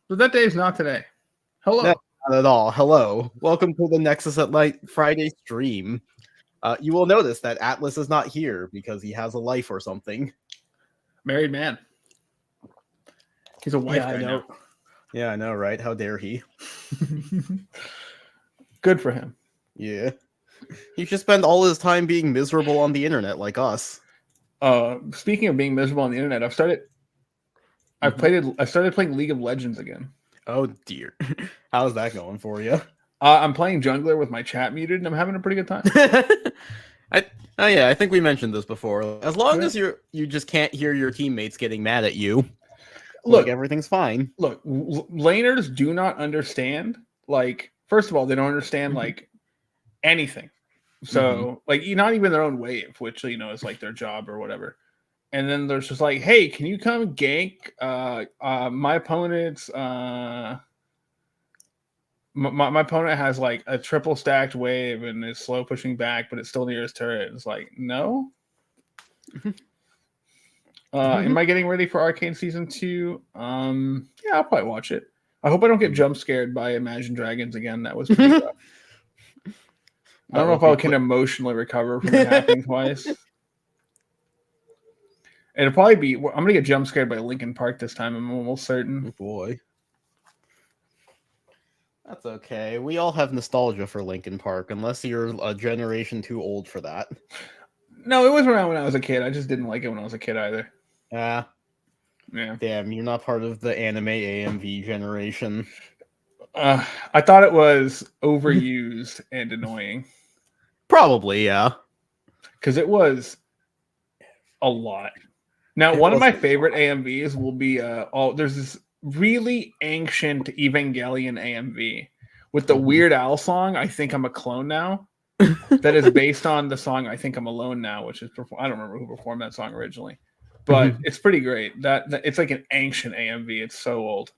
But that day is not today. Hello. No, not at all. Hello. Welcome to the Nexus at Light Friday stream. You will notice that Atlas is not here because he has a life or something. Married man. He's a wife guy now. Yeah, I know, right? How dare he? Good for him. Yeah. He should spend all his time being miserable on the internet like us. Speaking of being miserable on the internet, I started playing League of Legends again. Oh dear. How's that going for you? I'm playing jungler with my chat muted, and I'm having a pretty good time. I think we mentioned this before. As long as you just can't hear your teammates getting mad at you, look, everything's fine. Look, laners do not understand. Like, first of all, they don't understand like anything. So, like, not even their own wave, which is like their job or whatever. And then there's just like, hey, can you come gank my opponent's my opponent has like a triple stacked wave and is slow pushing back, but it's still near his turret. It's like, no. Am I getting ready for Arcane Season 2? Yeah, I'll probably watch it. I hope I don't get jump scared by Imagine Dragons again. That was pretty rough. I don't know if I can emotionally recover from it happening twice. It'll probably be. I'm gonna get jump scared by Linkin Park this time. I'm almost certain. Oh boy, that's okay. We all have nostalgia for Linkin Park, unless you're a generation too old for that. No, it was around when I was a kid. I just didn't like it when I was a kid either. Yeah. Damn, you're not part of the anime AMV generation. I thought it was overused and annoying. Probably, yeah. Because it was a lot. Now, one of my favorite AMVs will be there's this really ancient Evangelion AMV with the Weird Al song, I Think I'm a Clone Now, that is based on the song I Think I'm Alone Now, which is, I don't remember who performed that song originally, but it's pretty great. That it's like an ancient AMV. It's so old.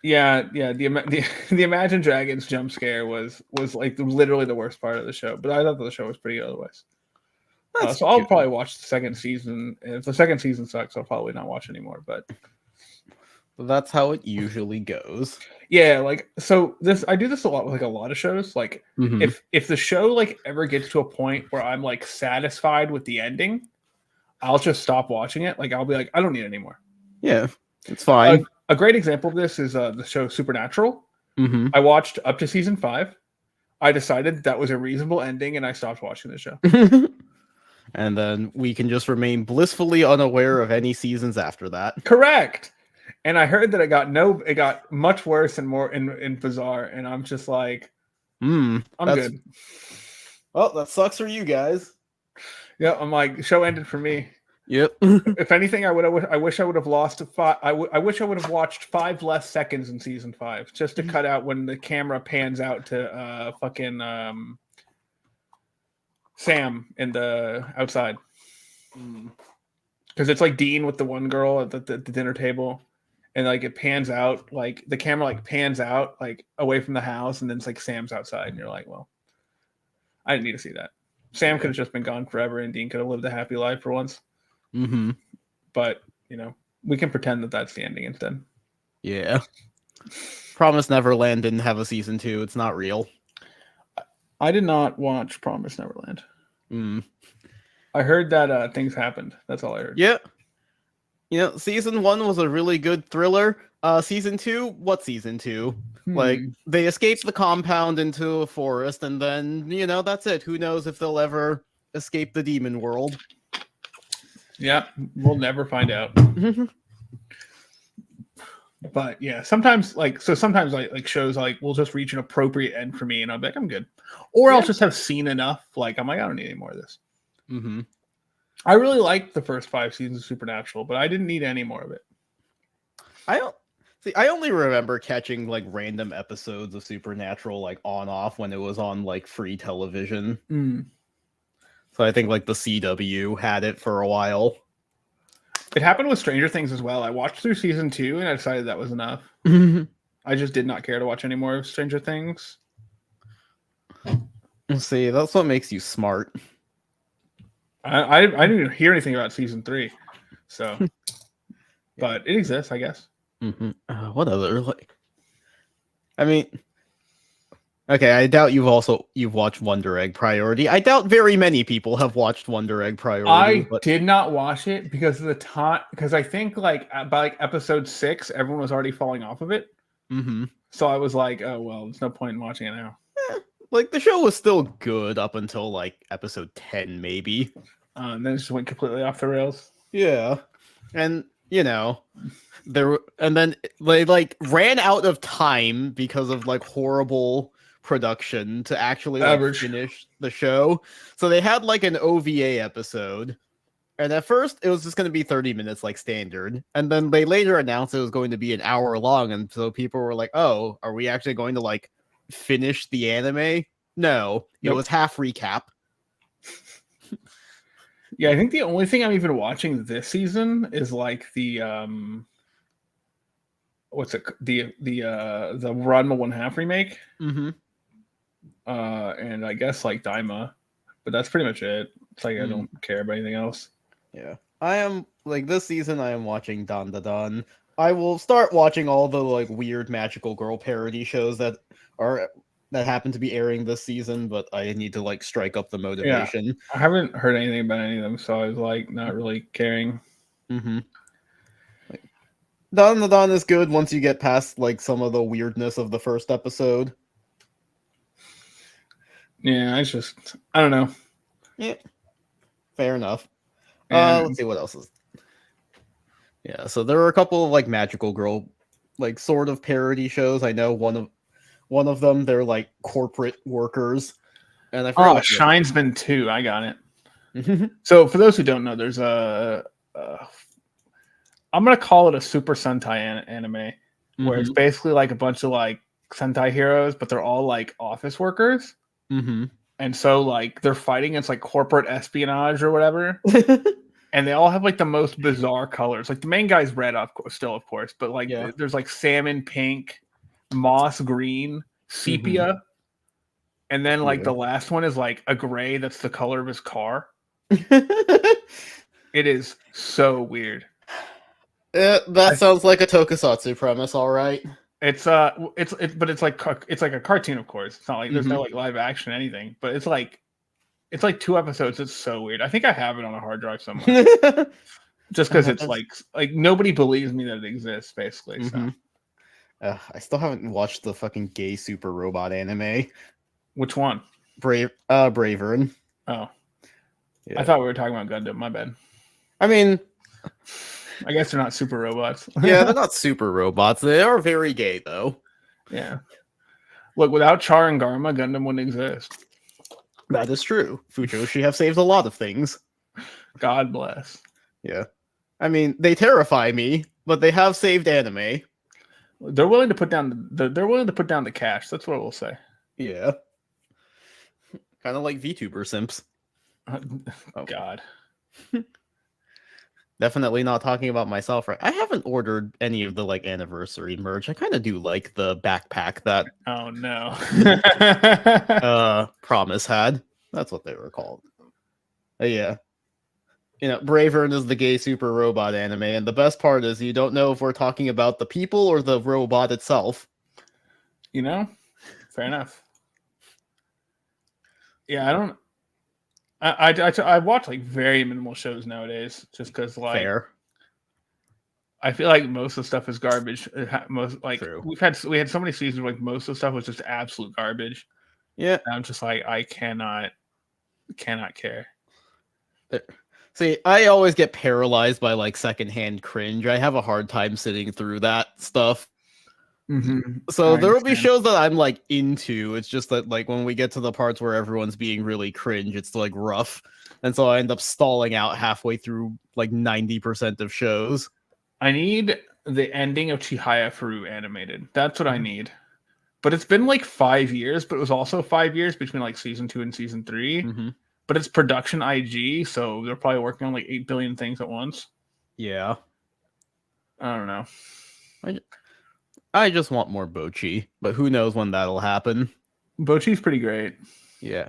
Yeah. The Imagine Dragons jump scare was like literally the worst part of the show, but I thought the show was pretty good otherwise. So I'll probably watch the second season. If the second season sucks, I'll probably not watch anymore. But that's how it usually goes. Yeah, like so. I do this a lot with like a lot of shows. Like if the show like ever gets to a point where I'm like satisfied with the ending, I'll just stop watching it. Like I'll be like, I don't need it anymore. Yeah, it's fine. A great example of this is the show Supernatural. I watched up to season 5. I decided that was a reasonable ending, and I stopped watching the show. And then we can just remain blissfully unaware of any seasons after that. Correct. And I heard that it got much worse and more in Bizarre, and I'm just like, I'm good. Well, that sucks for you guys. Yeah, I'm like, show ended for me. Yep. If anything, I wish I would have lost 5. I wish I would have watched 5 less seconds in season 5 just to cut out when the camera pans out to fucking Sam in the outside, because it's like Dean with the one girl at the dinner table, and like it pans out, like the camera like pans out like away from the house, and then it's like Sam's outside, and you're like, well, I didn't need to see that. Sam could have just been gone forever, and Dean could have lived a happy life for once. But we can pretend that that's the ending instead. Yeah. Promise Neverland didn't have a season 2. It's not real. I did not watch Promise Neverland. I heard that things happened. That's all I heard. Yeah. Season 1 was a really good thriller. Season 2, what season 2? Like, they escaped the compound into a forest, and then, that's it. Who knows if they'll ever escape the demon world. Yeah, we'll never find out. But yeah, sometimes like shows like will just reach an appropriate end for me, and I'll be like, I'm good. Or I'll just have seen enough. Like I'm like, I don't need any more of this. I really liked the first 5 seasons of Supernatural, but I didn't need any more of it. I only remember catching like random episodes of Supernatural like on off when it was on like free television. So I think like the CW had it for a while. It happened with Stranger Things as well. I watched through season 2 and I decided that was enough. I just did not care to watch any more of Stranger Things. See, that's what makes you smart. I didn't even hear anything about season 3. So, but it exists, I guess. What other like? I mean, okay, I doubt you've watched Wonder Egg Priority. I doubt very many people have watched Wonder Egg Priority, I but did not watch it because of the time. Because I think like by like episode 6, everyone was already falling off of it. mm-hmm. So I was like, oh well, there's no point in watching it now. Like the show was still good up until like episode 10, maybe. And then it just went completely off the rails. Yeah, and you know, and then they like ran out of time because of like horrible production to actually like Average. finish the show. So they had like an OVA episode. And at first, it was just going to be 30 minutes like standard. And then they later announced it was going to be an hour long. And so people were like, oh, are we actually going to like finish the anime? No, it Nope. was half recap. Yeah, I think the only thing I'm even watching this season is like the what's it the Ranma 1/2 remake. Mm-hmm. And I guess like Daima, but that's pretty much it. It's like I don't care about anything else. Yeah. I am like this season I am watching Dan Da Dan. I will start watching all the like weird magical girl parody shows that happen to be airing this season, but I need to like strike up the motivation. I haven't heard anything about any of them, so I was like not really caring. Mm-hmm. Like, Dan Da Dan is good once you get past like some of the weirdness of the first episode. Yeah, I don't know. Yeah. Fair enough. And Let's see what else is. Yeah, so there were a couple of like magical girl like sort of parody shows. I know one of them they're like corporate workers. And I forgot what the Shine's been 2. I got it. other- So for those who don't know, there's I'm gonna call it a Super Sentai anime where it's basically like a bunch of like Sentai heroes, but they're all like office workers. Mm-hmm. And so like they're fighting against like corporate espionage or whatever. And they all have like the most bizarre colors. Like the main guy's red, of course, but like there's like salmon pink, moss green, sepia, and then like the last one is like a gray that's the color of his car. It is so weird. That sounds like a tokusatsu premise, all right. It's like a cartoon, of course. It's not like there's no like live action anything, but it's like 2 episodes. It's so weird. I think I have it on a hard drive somewhere. Just because it's like nobody believes me that it exists, basically. So. I still haven't watched the fucking gay super robot anime. Which one? Bravern. Oh, yeah. I thought we were talking about Gundam. My bad. I mean, I guess they're not super robots. Yeah, they're not super robots. They are very gay, though. Yeah. Look, without Char and Garma, Gundam wouldn't exist. That is true. Fujoshi have saved a lot of things. God bless. Yeah. I mean, they terrify me, but they have saved anime. They're willing to put down the cash. That's what we'll say. Yeah. Kind of like VTuber simps. Oh God. Definitely not talking about myself, right? I haven't ordered any of the like anniversary merch. I kind of do like the backpack that oh no. Promise had. That's what they were called. Yeah. You know, Bravern is the gay super robot anime, and the best part is you don't know if we're talking about the people or the robot itself. You know? Fair enough. Yeah, I don't I watch like very minimal shows nowadays, just because like Fair. I feel like most of the stuff is garbage. Most like True. we had so many seasons where, like most of the stuff was just absolute garbage. Yeah, and I'm just like I cannot care. See, I always get paralyzed by like secondhand cringe. I have a hard time sitting through that stuff. So there will be shows that I'm like into. It's just that like when we get to the parts where everyone's being really cringe, it's like rough. And so I end up stalling out halfway through like 90% of shows. I need the ending of Chihaya Furu animated. That's what I need. But it's been like 5 years, but it was also 5 years between like season 2 and season 3. But it's production IG, so they're probably working on like 8 billion things at once. Yeah. I don't know. I just want more Bocchi, but who knows when that'll happen. Bocchi's pretty great. Yeah.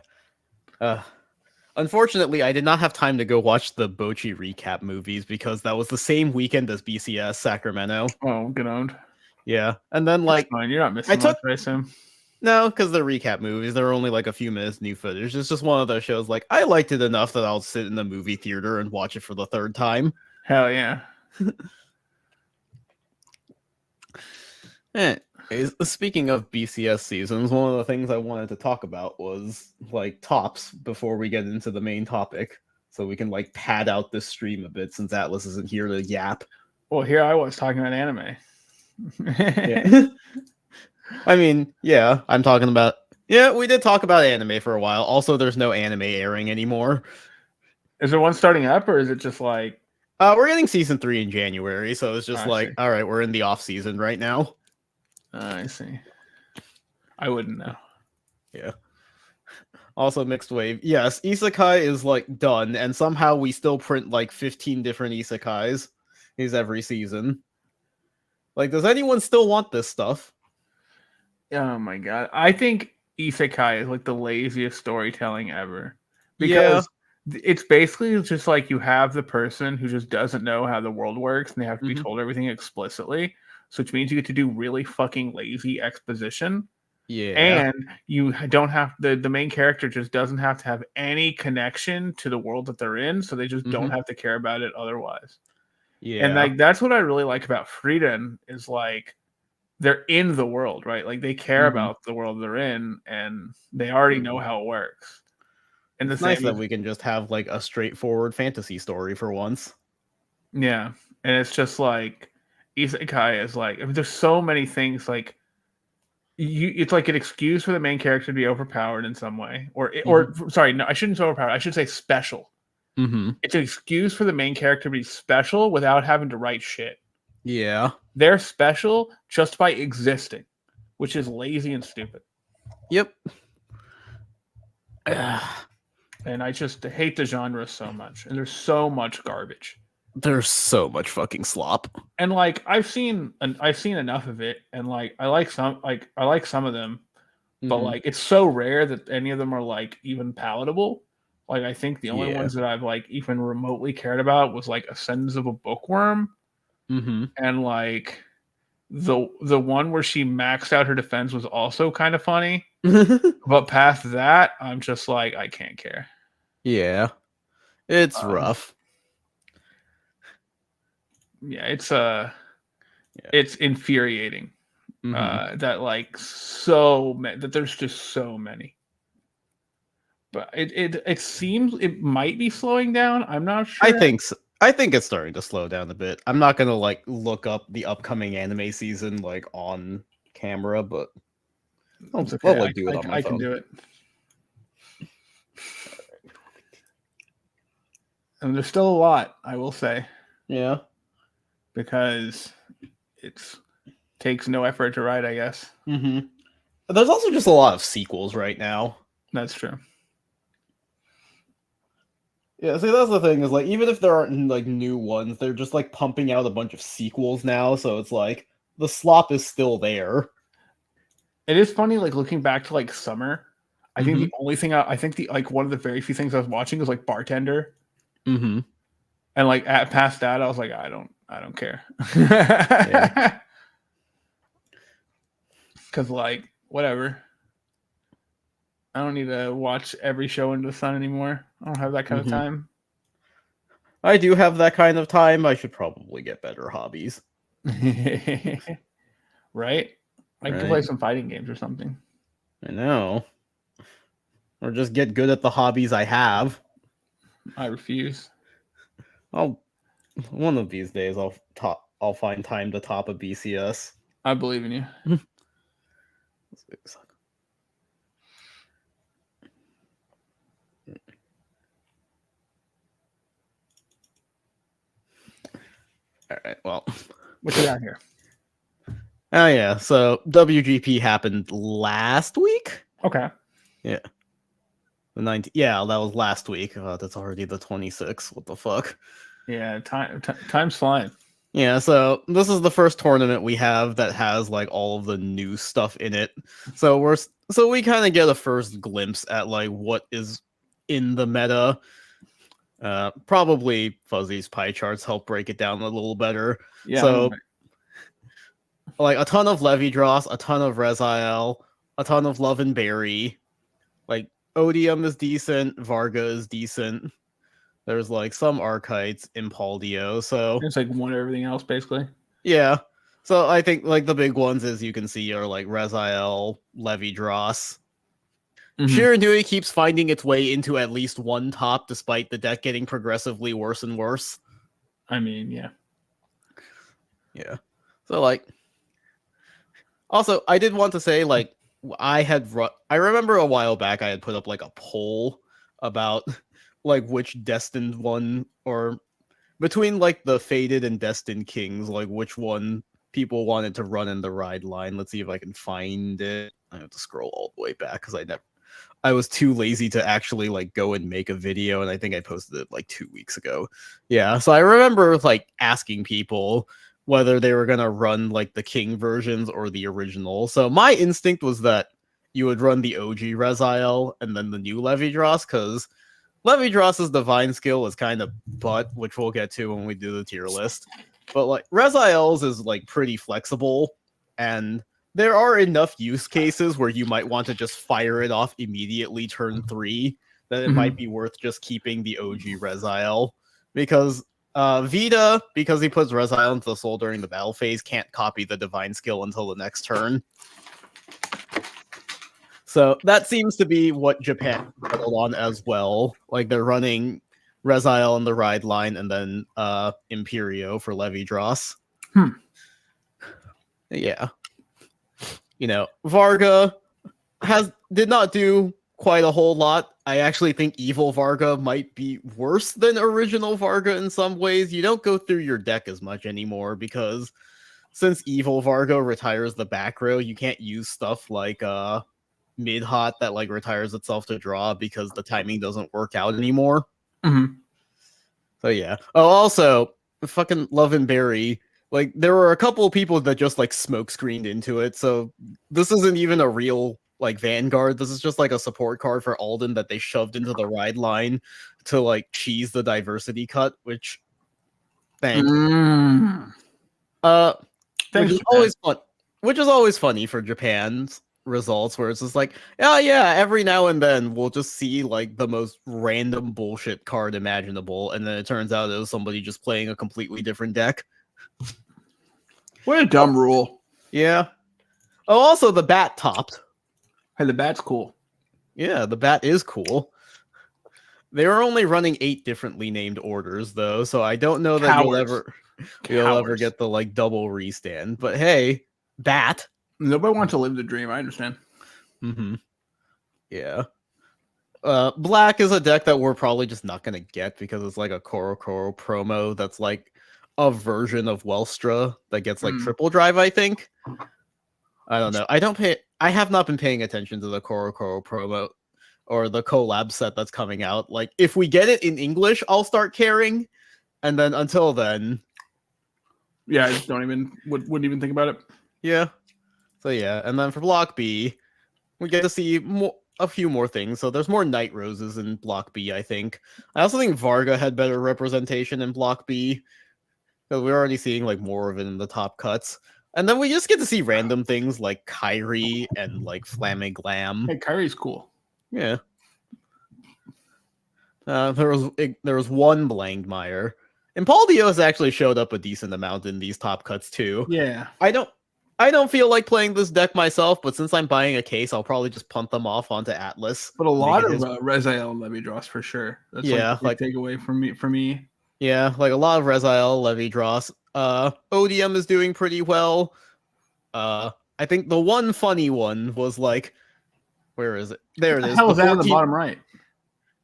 Unfortunately, I did not have time to go watch the Bochi recap movies because that was the same weekend as BCS Sacramento. Oh, good owned. Yeah, and then It's like fine. You're not missing I took much, I assume. no, because they're recap movies. There are only like a few minutes new footage. It's just one of those shows. Like I liked it enough that I'll sit in the movie theater and watch it for the third time. Hell yeah. Speaking of BCS seasons, one of the things I wanted to talk about was like tops before we get into the main topic, so we can like pad out this stream a bit since Atlas isn't here to yap. Well, here I was talking about anime. Yeah. I mean, yeah, I'm talking about. Yeah, we did talk about anime for a while. Also, there's no anime airing anymore. Is there one starting up, or is it just like? We're getting season 3 in January, so it's just I like, see. all right, we're in the off season right now. I see. I wouldn't know. Yeah. Also, Mixed Wave. Yes, Isekai is like done, and somehow we still print like 15 different Isekais is every season. Like, does anyone still want this stuff? Oh my god. I think Isekai is like the laziest storytelling ever. Because it's basically just like you have the person who just doesn't know how the world works and they have to be told everything explicitly. So which means you get to do really fucking lazy exposition. Yeah. And you don't have the main character just doesn't have to have any connection to the world that they're in, so they just don't have to care about it otherwise. Yeah. And like that's what I really like about Frieden is like they're in the world, right? Like they care about the world they're in and they already know how it works. And it's nice that we can just have like a straightforward fantasy story for once. Yeah. And it's just like Isekai is like, I mean, there's so many things like it's like an excuse for the main character to be overpowered in some way, or sorry, no, I shouldn't say overpowered. I should say special. It's an excuse for the main character to be special without having to write shit. Yeah, they're special just by existing, which is lazy and stupid. Yep. And I just hate the genre so much, and there's so much garbage. There's so much fucking slop. And like I've seen enough of it, and like I like some of them, but like it's so rare that any of them are like even palatable. Like I think the only ones that I've like even remotely cared about was like Ascendance of a Bookworm, and like the one where she maxed out her defense was also kind of funny. But past that, I'm just like I can't care. Yeah, it's rough. Yeah, it's infuriating that like that there's just so many. But it seems it might be slowing down. I'm not sure. I think so. I think it's starting to slow down a bit. I'm not gonna like look up the upcoming anime season like on camera, but I'll do it on my phone. I can do it. And there's still a lot, I will say. Yeah. Because it takes no effort to write, I guess. There's also just a lot of sequels right now. That's true. Yeah, see, that's the thing is like even if there aren't like new ones, they're just like pumping out a bunch of sequels now. So it's like the slop is still there. It is funny, like looking back to like summer. I think the only thing I think the like one of the very few things I was watching was like Bartender. And like past that, I was like, I don't care. Because like whatever. I don't need to watch every show under the sun anymore. I don't have that kind of time. I do have that kind of time. I should probably get better hobbies. Right? I can play some fighting games or something. I know. Or just get good at the hobbies I have. I refuse. One of these days I'll find time to top a BCS. I believe in you. All right, well, what you got here? Oh yeah, so WGP happened last week. Okay. Yeah. The 19th. Yeah, that was last week. That's already the 26th. What the fuck? Yeah, time's flying. Yeah, so this is the first tournament we have that has like all of the new stuff in it. So we kind of get a first glimpse at like what is in the meta. Probably Fuzzy's pie charts help break it down a little better. Yeah. So, like a ton of Levidross, a ton of Reziel, a ton of Love and Berry. Like Odium is decent, Varga is decent. There's like some Archites, Impaldio. So it's like one of everything else, basically. yeah. So I think like the big ones, as you can see, are like Reziel, Levidross. Shiranui keeps finding its way into at least one top, despite the deck getting progressively worse and worse. I mean, yeah. Yeah. So like, also I did want to say like I remember a while back I had put up like a poll about like which Destined one, or between like the Fated and Destined Kings, like which one people wanted to run in the ride line. Let's see if I can find it. I have to scroll all the way back because I was too lazy to actually like go and make a video, and I think I posted it like 2 weeks ago. Yeah, so I remember like asking people whether they were gonna run like the King versions or the original. So my instinct was that you would run the OG Reziel and then the new Levidross, because Levidross's divine skill is kind of butt, which we'll get to when we do the tier list. But like Reziel's is like pretty flexible, and there are enough use cases where you might want to just fire it off immediately turn 3 that it might be worth just keeping the OG Reziel, because Vita, because he puts Reziel into the soul during the battle phase, can't copy the divine skill until the next turn. So that seems to be what Japan settled on as well. Like they're running Reziel in the ride line and then Imperio for Levidross. Yeah. You know, Varga did not do quite a whole lot. I actually think Evil Varga might be worse than original Varga in some ways. You don't go through your deck as much anymore because since Evil Varga retires the back row, you can't use stuff like Mid-Hot that like retires itself to draw because the timing doesn't work out anymore. So yeah. Oh, also, fucking Love and Berry. Like, there were a couple of people that just, like, smoke screened into it, so this isn't even a real, like, Vanguard. This is just, like, a support card for Alden that they shoved into the ride line to, like, cheese the diversity cut, which... Thanks. Which is always fun. Which is always funny for Japan's results, where it's just like, oh yeah, every now and then we'll just see, like, the most random bullshit card imaginable, and then it turns out it was somebody just playing a completely different deck. What a dumb rule. Yeah. Oh, also the bat topped. Hey, the bat's cool. Yeah, the bat is cool. They were only running 8 differently named orders, though, so I don't know that you'll ever get the like double restand. But hey, bat. Nobody wants to live the dream. I understand. Yeah. Black is a deck that we're probably just not gonna get because it's like a Korokoro promo that's like a version of Welstra that gets like triple drive, I think. I don't know. I have not been paying attention to the Korokoro promo or the collab set that's coming out. Like, if we get it in English, I'll start caring. And then until then, yeah, I just wouldn't even think about it. Yeah. So yeah, and then for Block B, we get to see a few more things. So there's more Night Roses in Block B, I think. I also think Varga had better representation in Block B. Because we're already seeing like more of it in the top cuts. And then we just get to see random things like Kyrie and like Flamiglam. Hey, Kyrie's cool. Yeah. There was one Blangmeyer. And Impaldio has actually showed up a decent amount in these top cuts too. Yeah. I don't feel like playing this deck myself, but since I'm buying a case, I'll probably just punt them off onto Atlas. But a lot of Reziel and Levidross for sure. That's like takeaway for me. Yeah, like a lot of Reziel, Levidross. Odium is doing pretty well. I think the one funny one was like, where is it? There it is. How is that on the bottom right?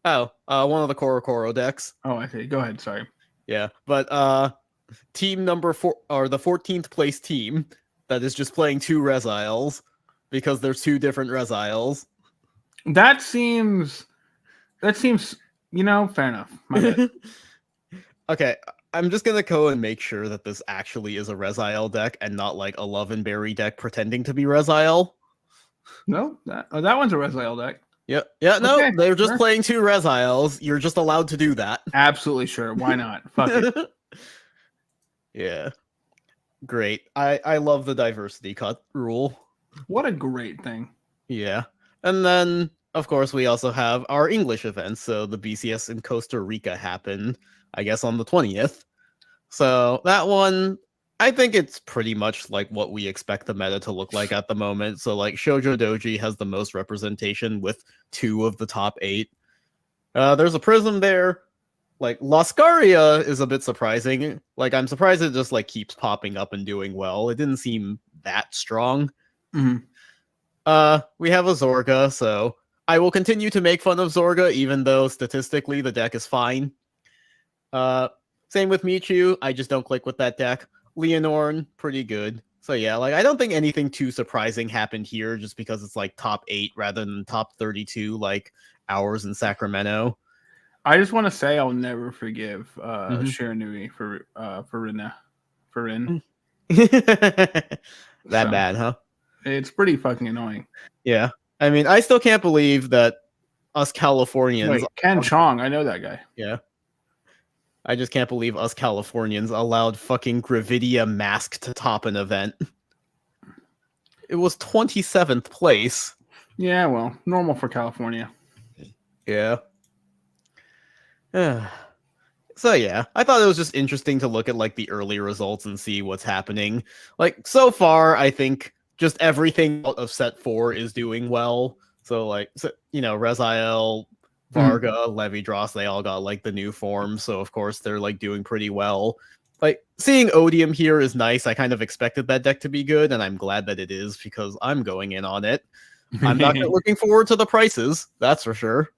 Oh, one of the Korokoro decks. Oh, I see. Go ahead. Sorry. Yeah, but team number 4, or the 14th place team that is just playing 2 Reziels because there's 2 different Reziels. That seems, you know, fair enough. My bad. Okay, I'm just gonna go and make sure that this actually is a Reziel deck and not like a Love and Berry deck pretending to be Reziel. No, that one's a Reziel deck. Yeah, no, Okay, they're just sure. playing 2 Resiles. You're just allowed to do that. Absolutely sure. Why not? Fuck it. Yeah. Great. I love the diversity cut rule. What a great thing. Yeah. And then, of course, we also have our English events. So the BCS in Costa Rica happened, I guess, on the 20th. So that one, I think it's pretty much like what we expect the meta to look like at the moment. So like Shoujo Doji has the most representation with 2 of the top 8. There's a Prism there. Like Lascaria is a bit surprising. Like I'm surprised it just like keeps popping up and doing well. It didn't seem that strong. Mhm. We have a Zorga, so I will continue to make fun of Zorga, even though statistically the deck is fine. Same with Michu, I just don't click with that deck. Leonorn, pretty good. So yeah, like I don't think anything too surprising happened here, just because it's like top 8 rather than top 32, like ours in Sacramento. I just want to say I'll never forgive Mhm. Shiranui for Rin. That So, bad, huh? it's pretty fucking annoying. Yeah. I mean, I still can't believe that us Californians. Wait, Ken Chong, I know that guy. Yeah. I just can't believe us Californians allowed fucking Gravidia Mask to top an event. It was 27th place. Yeah, well, normal for California. Yeah. So yeah, I thought it was just interesting to look at like the early results and see what's happening. Like so far, I think just everything out of set 4 is doing well. So like, Reziel, Varga, Levi-Dross, they all got like the new form, so of course they're like doing pretty well. Like seeing Odium here is nice. I kind of expected that deck to be good, and I'm glad that it is because I'm going in on it. I'm not looking forward to the prices, that's for sure.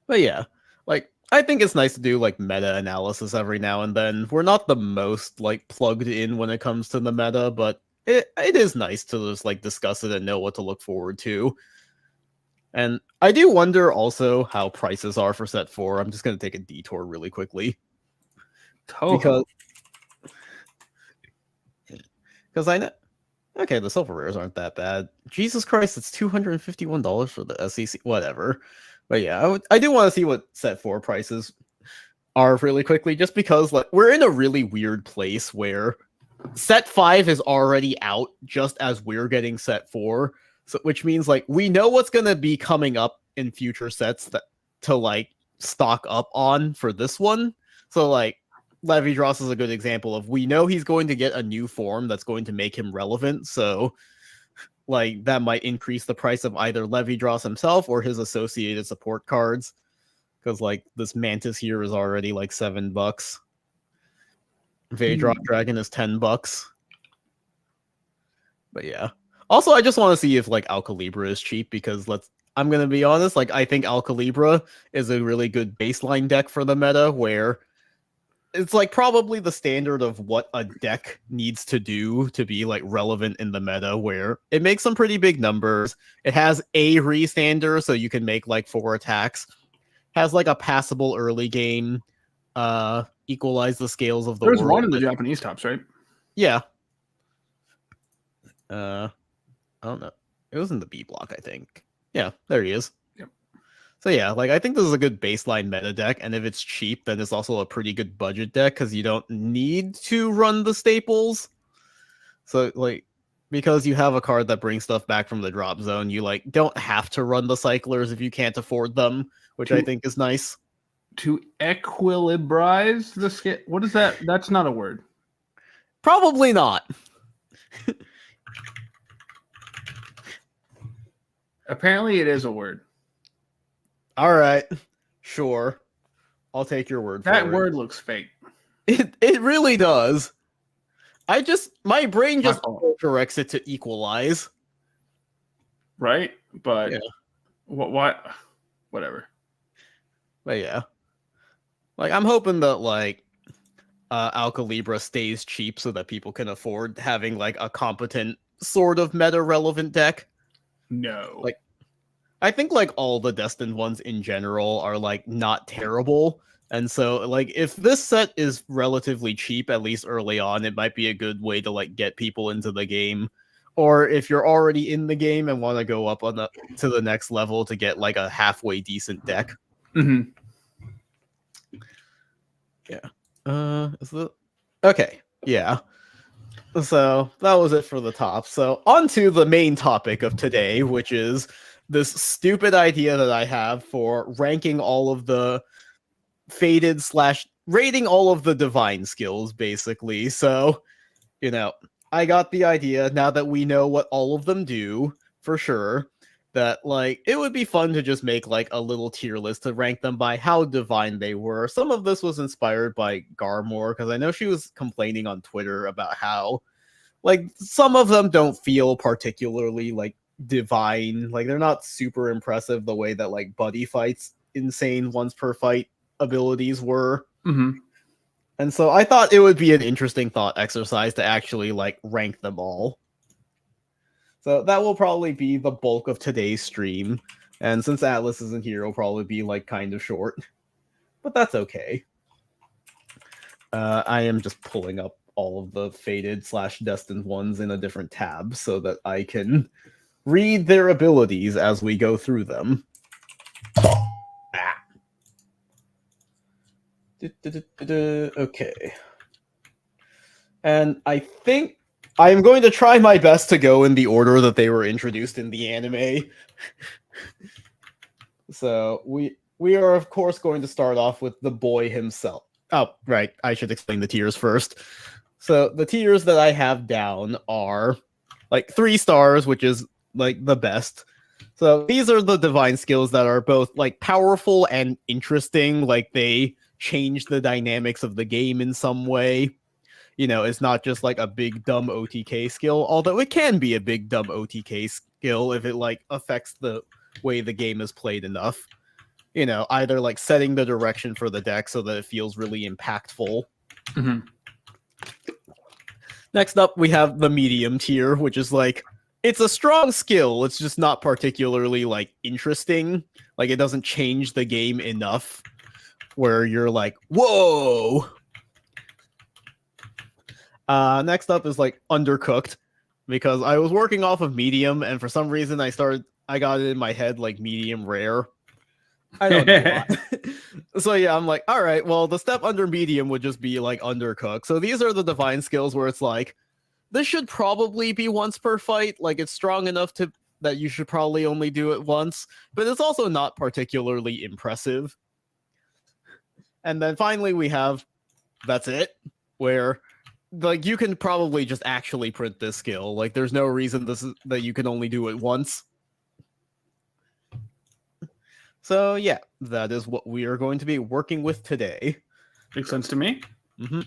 But yeah, like I think it's nice to do like meta analysis every now and then. We're not the most like plugged in when it comes to the meta, but it is nice to just like discuss it and know what to look forward to. And I do wonder also how prices are for set 4. I'm just gonna take a detour really quickly. Toho. Because I know, okay, the silver rares aren't that bad. Jesus Christ, it's $251 for the SEC. Whatever. But yeah, I do want to see what set 4 prices are really quickly, just because like we're in a really weird place where set 5 is already out just as we're getting set 4. So which means like we know what's gonna be coming up in future sets that to like stock up on for this one. So like Levi-Dross is a good example of we know he's going to get a new form that's going to make him relevant. So like that might increase the price of either Levi-Dross himself or his associated support cards. Because like this Mantis here is already like $7. Vaydrock Dragon is $10. But yeah. Also, I just want to see if like Alcalibra is cheap because I'm gonna be honest, like I think Alcalibra is a really good baseline deck for the meta where it's like probably the standard of what a deck needs to do to be like relevant in the meta, where it makes some pretty big numbers. It has a restander, so you can make like 4 attacks. Has like a passable early game. Equalize the scales of the There's world. one in the Japanese tops, right? Yeah. I don't know. It was in the B block, I think. Yeah, there he is. Yep. So yeah, like I think this is a good baseline meta deck, and if it's cheap, then it's also a pretty good budget deck because you don't need to run the staples. So like because you have a card that brings stuff back from the drop zone, you like don't have to run the cyclers if you can't afford them, which I think is nice. To equilibrize the scale. What is that? That's not a word. Probably not. Apparently, it is a word. All right, sure. I'll take your word for it. That word looks fake. It really does. My brain just corrects it to equalize. Right? But yeah. What? Whatever. But yeah. Like I'm hoping that like Alcalibra stays cheap so that people can afford having like a competent sort of meta relevant deck. No. Like I think like all the Destined ones in general are like not terrible. And so like if this set is relatively cheap, at least early on, it might be a good way to like get people into the game. or if you're already in the game and want to go up on to the next level to get like a halfway decent deck. Mm-hmm. Okay, yeah. So that was it for the top. So on to the main topic of today, which is this stupid idea that I have for ranking all of the faded / rating all of the divine skills, basically. So, I got the idea, now that we know what all of them do, for sure, that like it would be fun to just make like a little tier list to rank them by how divine they were. Some of this was inspired by Garmore, because I know she was complaining on Twitter about how like some of them don't feel particularly like divine. Like they're not super impressive the way that like Buddy Fight's insane once per fight abilities were. Mm-hmm. And so I thought it would be an interesting thought exercise to actually like rank them all. So that will probably be the bulk of today's stream. And since Atlas isn't here, it'll probably be like kind of short. But that's okay. I am just pulling up all of the faded / destined ones in a different tab so that I can read their abilities as we go through them. Okay. And I think I am going to try my best to go in the order that they were introduced in the anime. So we are of course going to start off with the boy himself. Oh, right. I should explain the tiers first. So the tiers that I have down are like 3 stars, which is like the best. So these are the divine skills that are both like powerful and interesting. Like they change the dynamics of the game in some way. It's not just like a big dumb OTK skill, although it can be a big dumb OTK skill if it like affects the way the game is played enough. Either like setting the direction for the deck so that it feels really impactful. Mm-hmm. Next up, we have the medium tier, which is like, it's a strong skill. It's just not particularly like interesting. Like it doesn't change the game enough where you're like, whoa. Next up is like Undercooked, because I was working off of medium and for some reason I got it in my head like medium rare. I don't know why. So yeah, I'm like, all right, well, the step under medium would just be like Undercooked. So these are the divine skills where it's like, this should probably be once per fight. Like it's strong enough that you should probably only do it once, but it's also not particularly impressive. And then finally we have That's It, where like you can probably just actually print this skill. Like there's no reason that you can only do it once. So yeah, that is what we are going to be working with today. Makes sense to me. Mm-hmm.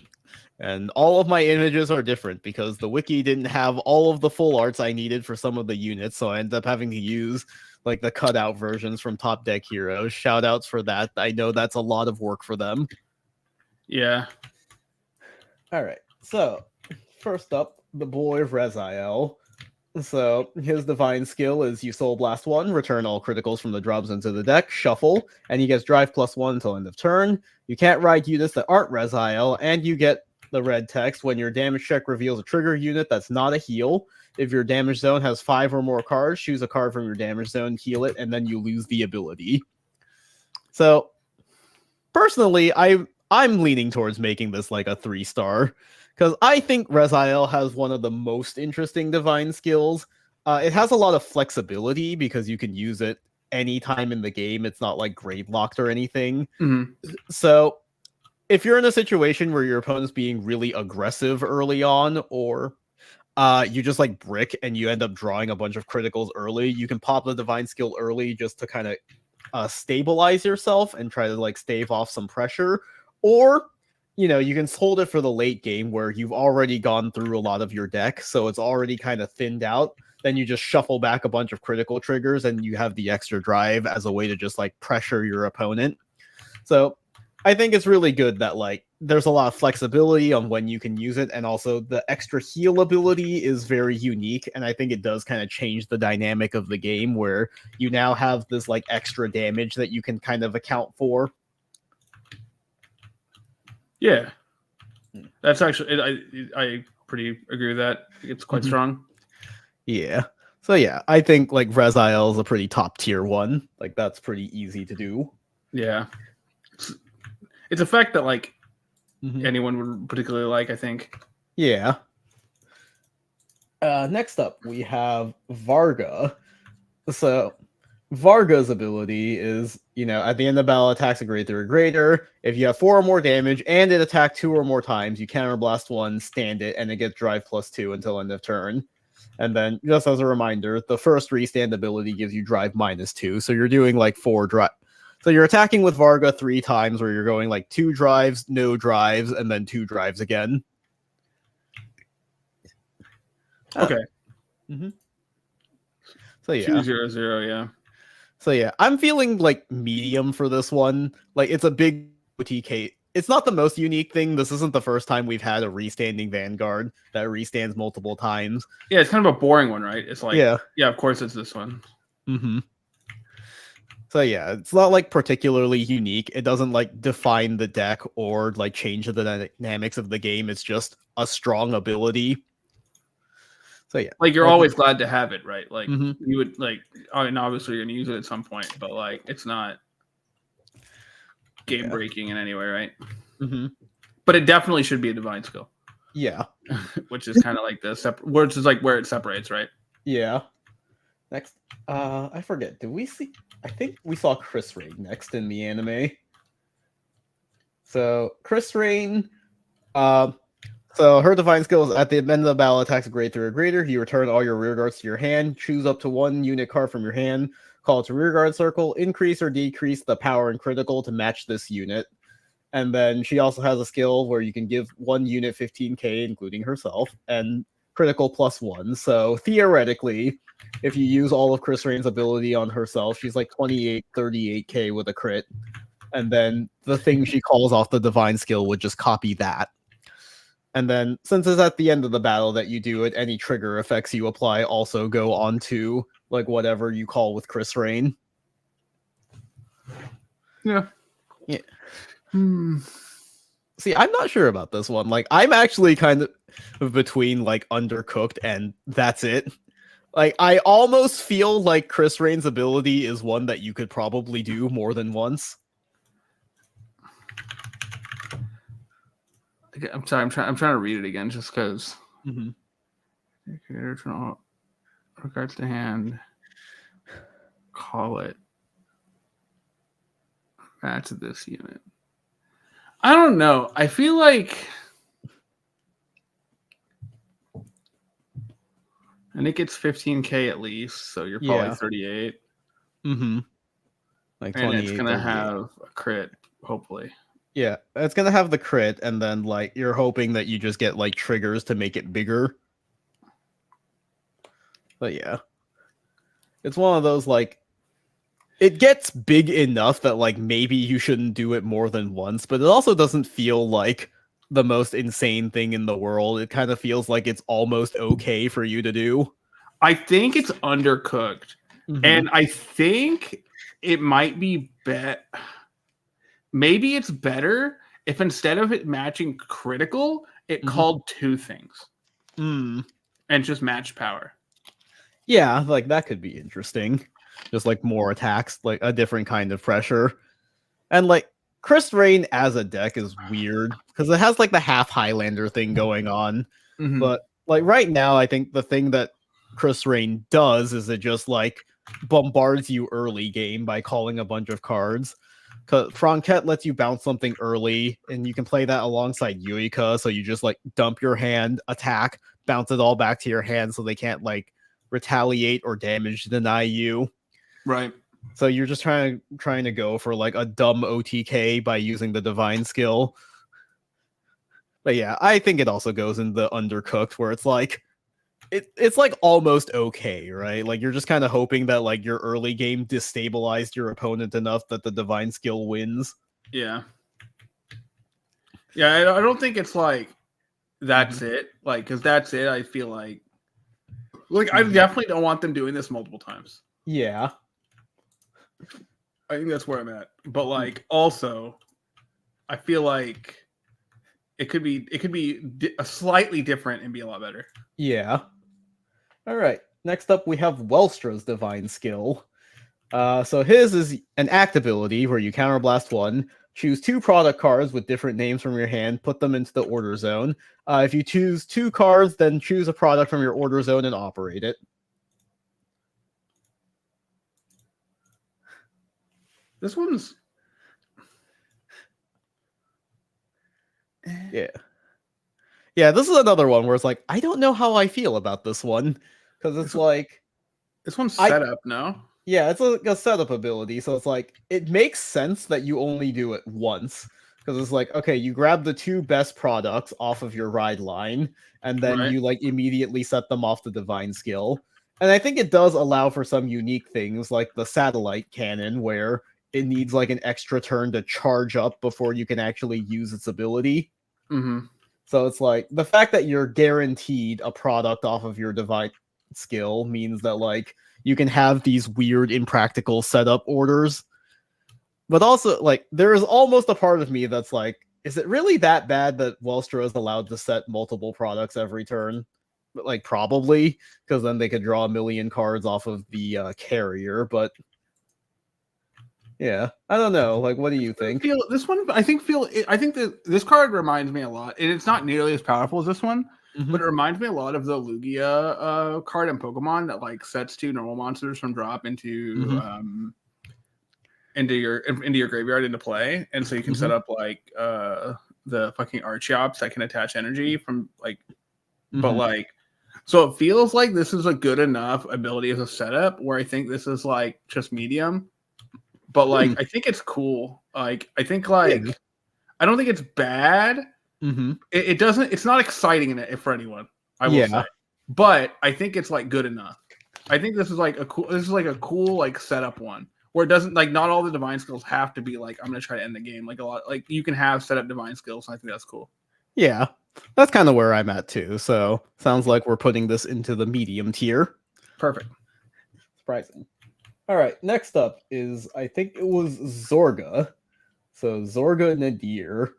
And all of my images are different because the wiki didn't have all of the full arts I needed for some of the units, so I ended up having to use like the cutout versions from Top Deck Heroes. Shout outs for that. I know that's a lot of work for them. Yeah. All right. So first up, the boy Reziel. So his divine skill is you Soul Blast 1, return all criticals from the drops into the deck, shuffle, and he gets drive +1 until end of turn. You can't ride units that aren't Reziel, and you get the red text when your damage check reveals a trigger unit that's not a heal. If your damage zone has 5 or more cards, choose a card from your damage zone, heal it, and then you lose the ability. So personally, I'm leaning towards making this like a 3-star. Because I think Reziel has one of the most interesting divine skills. It has a lot of flexibility because you can use it anytime in the game. It's not like grave locked or anything. Mm-hmm. So if you're in a situation where your opponent's being really aggressive early on, or you just like brick and you end up drawing a bunch of criticals early, you can pop the divine skill early just to kind of stabilize yourself and try to like stave off some pressure. Or you can hold it for the late game where you've already gone through a lot of your deck, so it's already kind of thinned out. Then you just shuffle back a bunch of critical triggers and you have the extra drive as a way to just like pressure your opponent. So I think it's really good that like there's a lot of flexibility on when you can use it, and also the extra heal ability is very unique, and I think it does kind of change the dynamic of the game where you now have this like extra damage that you can kind of account for. Yeah, that's actually I pretty agree with that. It's quite strong. Yeah. So yeah, I think like Reziel is a pretty top tier one. Like that's pretty easy to do. Yeah, it's a fact that like Mhm. anyone would particularly like. I think. Yeah. Next up, we have Varga. So Varga's ability is, at the end of battle, attacks a grade 3 or greater. If you have 4 or more damage and it attacked 2 or more times, you counterblast 1, stand it, and it gets drive +2 until end of turn. And then, just as a reminder, the first restand ability gives you drive -2. So you're doing like 4 drive. So you're attacking with Varga 3 times, where you're going like 2 drives, no drives, and then 2 drives again. Okay. Mm-hmm. So yeah. 2-0-0, yeah. So yeah, I'm feeling like medium for this one. Like it's a big OTK. It's not the most unique thing. This isn't the first time we've had a restanding Vanguard that restands multiple times. Yeah, it's kind of a boring one, right? It's like, yeah, of course it's this one. Mm-hmm. So yeah, it's not like particularly unique. It doesn't like define the deck or like change the dynamics of the game. It's just a strong ability. So yeah, like you're always glad to have it, right? Like mm-hmm. you would like, I mean, obviously you're gonna use it at some point, but like it's not game breaking in any way, right? Mm-hmm. But it definitely should be a divine skill. Yeah, which is kind of like which is like where it separates, right? Yeah. Next, I forget. Did we see? I think we saw Chris Rain next in the anime. So Chris Rain, so her divine skill is at the end of the battle attacks a grade 3 or greater. You return all your rear guards to your hand. Choose up to 1 unit card from your hand. Call it to rear guard circle. Increase or decrease the power and critical to match this unit. And then she also has a skill where you can give 1 unit 15k, including herself, and critical +1. So theoretically, if you use all of Chris Rain's ability on herself, she's like 28, 38k with a crit. And then the thing she calls off the divine skill would just copy that. And then, since it's at the end of the battle that you do it, any trigger effects you apply also go on to like whatever you call with Chris Rain. Yeah. Yeah. See, I'm not sure about this one. Like, I'm actually kind of between like Undercooked and that's it. Like, I almost feel like Chris Rain's ability is one that you could probably do more than once. I'm sorry. I'm trying to read it again just because. Mm-hmm. Regards to hand. Call it. That's this unit. I don't know. I feel like. And it gets 15k at least, so you're probably 38. Mm-hmm. Like 28. And it's gonna have a crit, hopefully. Yeah, it's gonna have the crit, and then like you're hoping that you just get like triggers to make it bigger. But yeah, it's one of those like it gets big enough that like maybe you shouldn't do it more than once, but it also doesn't feel like the most insane thing in the world. It kind of feels like it's almost okay for you to do. I think it's Undercooked, and I think it might be maybe it's better if instead of it matching critical, it called 2 things. And just matched power. Yeah, like that could be interesting. Just like more attacks, like a different kind of pressure. And like Chris Rain as a deck is weird because it has like the half Highlander thing going on. But like right now, I think the thing that Chris Rain does is it just like bombards you early game by calling a bunch of cards. Because Franquette lets you bounce something early, and you can play that alongside Yuika. So you just like dump your hand, attack, bounce it all back to your hand, so they can't like retaliate or damage deny you. Right. So you're just trying to go for like a dumb OTK by using the divine skill. But yeah, I think it also goes in the Undercooked where it's like it's like almost okay, right? Like you're just kind of hoping that like your early game destabilized your opponent enough that the divine skill wins. Yeah. Yeah, I don't think it's like that's it. Like, because that's it. I feel like I definitely don't want them doing this multiple times. Yeah. I think that's where I'm at. But like also, I feel like it could be a slightly different and be a lot better. Yeah. All right. Next up, we have Welstra's Divine Skill. So his is an act ability where you counterblast one, choose 2 product cards with different names from your hand, put them into the order zone. If you choose 2 cards, then choose a product from your order zone and operate it. This one's Yeah. Yeah, this is another one where it's like, I don't know how I feel about this one. Because it's like, this one's set up, no? yeah, it's like a setup ability. So it's like, it makes sense that you only do it once. Because it's like, okay, you grab the 2 best products off of your ride line, and then Right. you like immediately set them off the divine skill. And I think it does allow for some unique things like the satellite cannon, where it needs like an extra turn to charge up before you can actually use its ability. Mm-hmm. So it's like the fact that you're guaranteed a product off of your divine skill means that like you can have these weird impractical setup orders. But also like there is almost a part of me that's like, is it really that bad that Welstra is allowed to set multiple products every turn? But like probably, because then they could draw a million cards off of the carrier, but yeah, I don't know. Like, what do you think? I think that this card reminds me a lot, and it's not nearly as powerful as this one, but it reminds me a lot of the Lugia card in Pokemon that like sets 2 normal monsters from drop into your graveyard into play, and so you can set up like the fucking Archeops that can attach energy from like, but like, so it feels like this is a good enough ability as a setup where I think this is like just medium. But like, I think it's cool. Like, I think like, I don't think it's bad. It doesn't. It's not exciting in it for anyone. I will say, but I think it's like good enough. I think this is like a cool. This is like a cool like setup one where it doesn't like not all the divine skills have to be like I'm gonna try to end the game. Like a lot. Like you can have set up divine skills. And I think that's cool. Yeah, that's kind of where I'm at too. So sounds like we're putting this into the medium tier. Perfect. Surprising. All right, next up is, I think it was Zorga. So Zorga Nadir.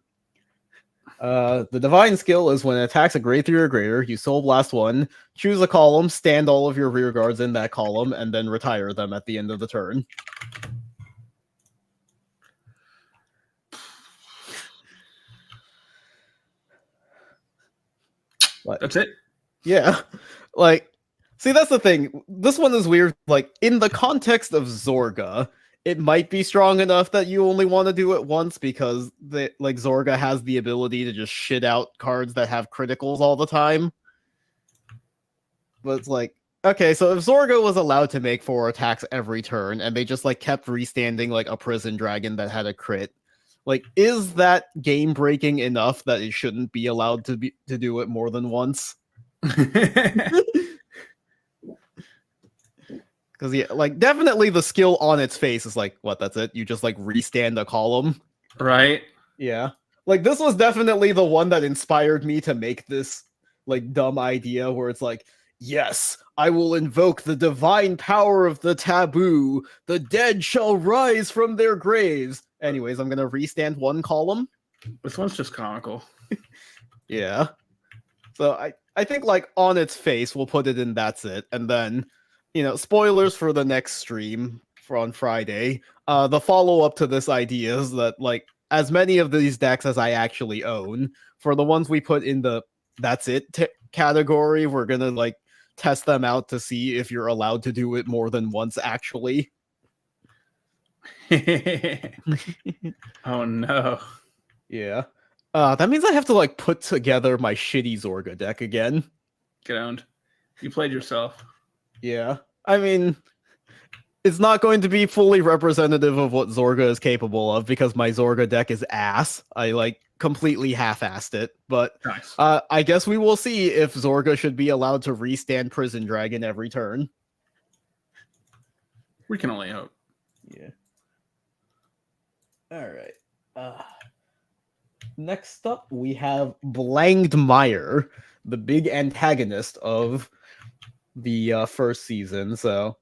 The divine skill is when it attacks a grade 3 or greater, you soul blast 1, choose a column, stand all of your rear guards in that column, and then retire them at the end of the turn. What? That's it? Yeah. Like, see, that's the thing. This one is weird. Like, in the context of Zorga, it might be strong enough that you only want to do it once because like Zorga has the ability to just shit out cards that have criticals all the time. But it's like, okay, so if Zorga was allowed to make 4 attacks every turn and they just like kept restanding like a prison dragon that had a crit, like is that game breaking enough that it shouldn't be allowed to do it more than once? Because yeah, like definitely the skill on its face is like, what? That's it? You just like restand a column, right? Yeah. Like this was definitely the one that inspired me to make this like dumb idea where it's like, yes, I will invoke the divine power of the taboo. The dead shall rise from their graves. Anyways, I'm gonna restand 1 column. This one's just comical. Yeah. So I think like on its face, we'll put it in that's it, and then. You know, spoilers for the next stream for on Friday. The follow-up to this idea is that, like, as many of these decks as I actually own, for the ones we put in the that's it category, we're gonna, like, test them out to see if you're allowed to do it more than once, actually. Oh, no. Yeah. That means I have to, like, put together my shitty Zorga deck again. Get owned. You played yourself. Yeah, I mean, it's not going to be fully representative of what Zorga is capable of because my Zorga deck is ass. I like completely half-assed it, but nice. I guess we will see if Zorga should be allowed to restand Prison Dragon every turn. We can only hope. Yeah. All right. Next up, we have Blangdmire, the big antagonist of the first season. So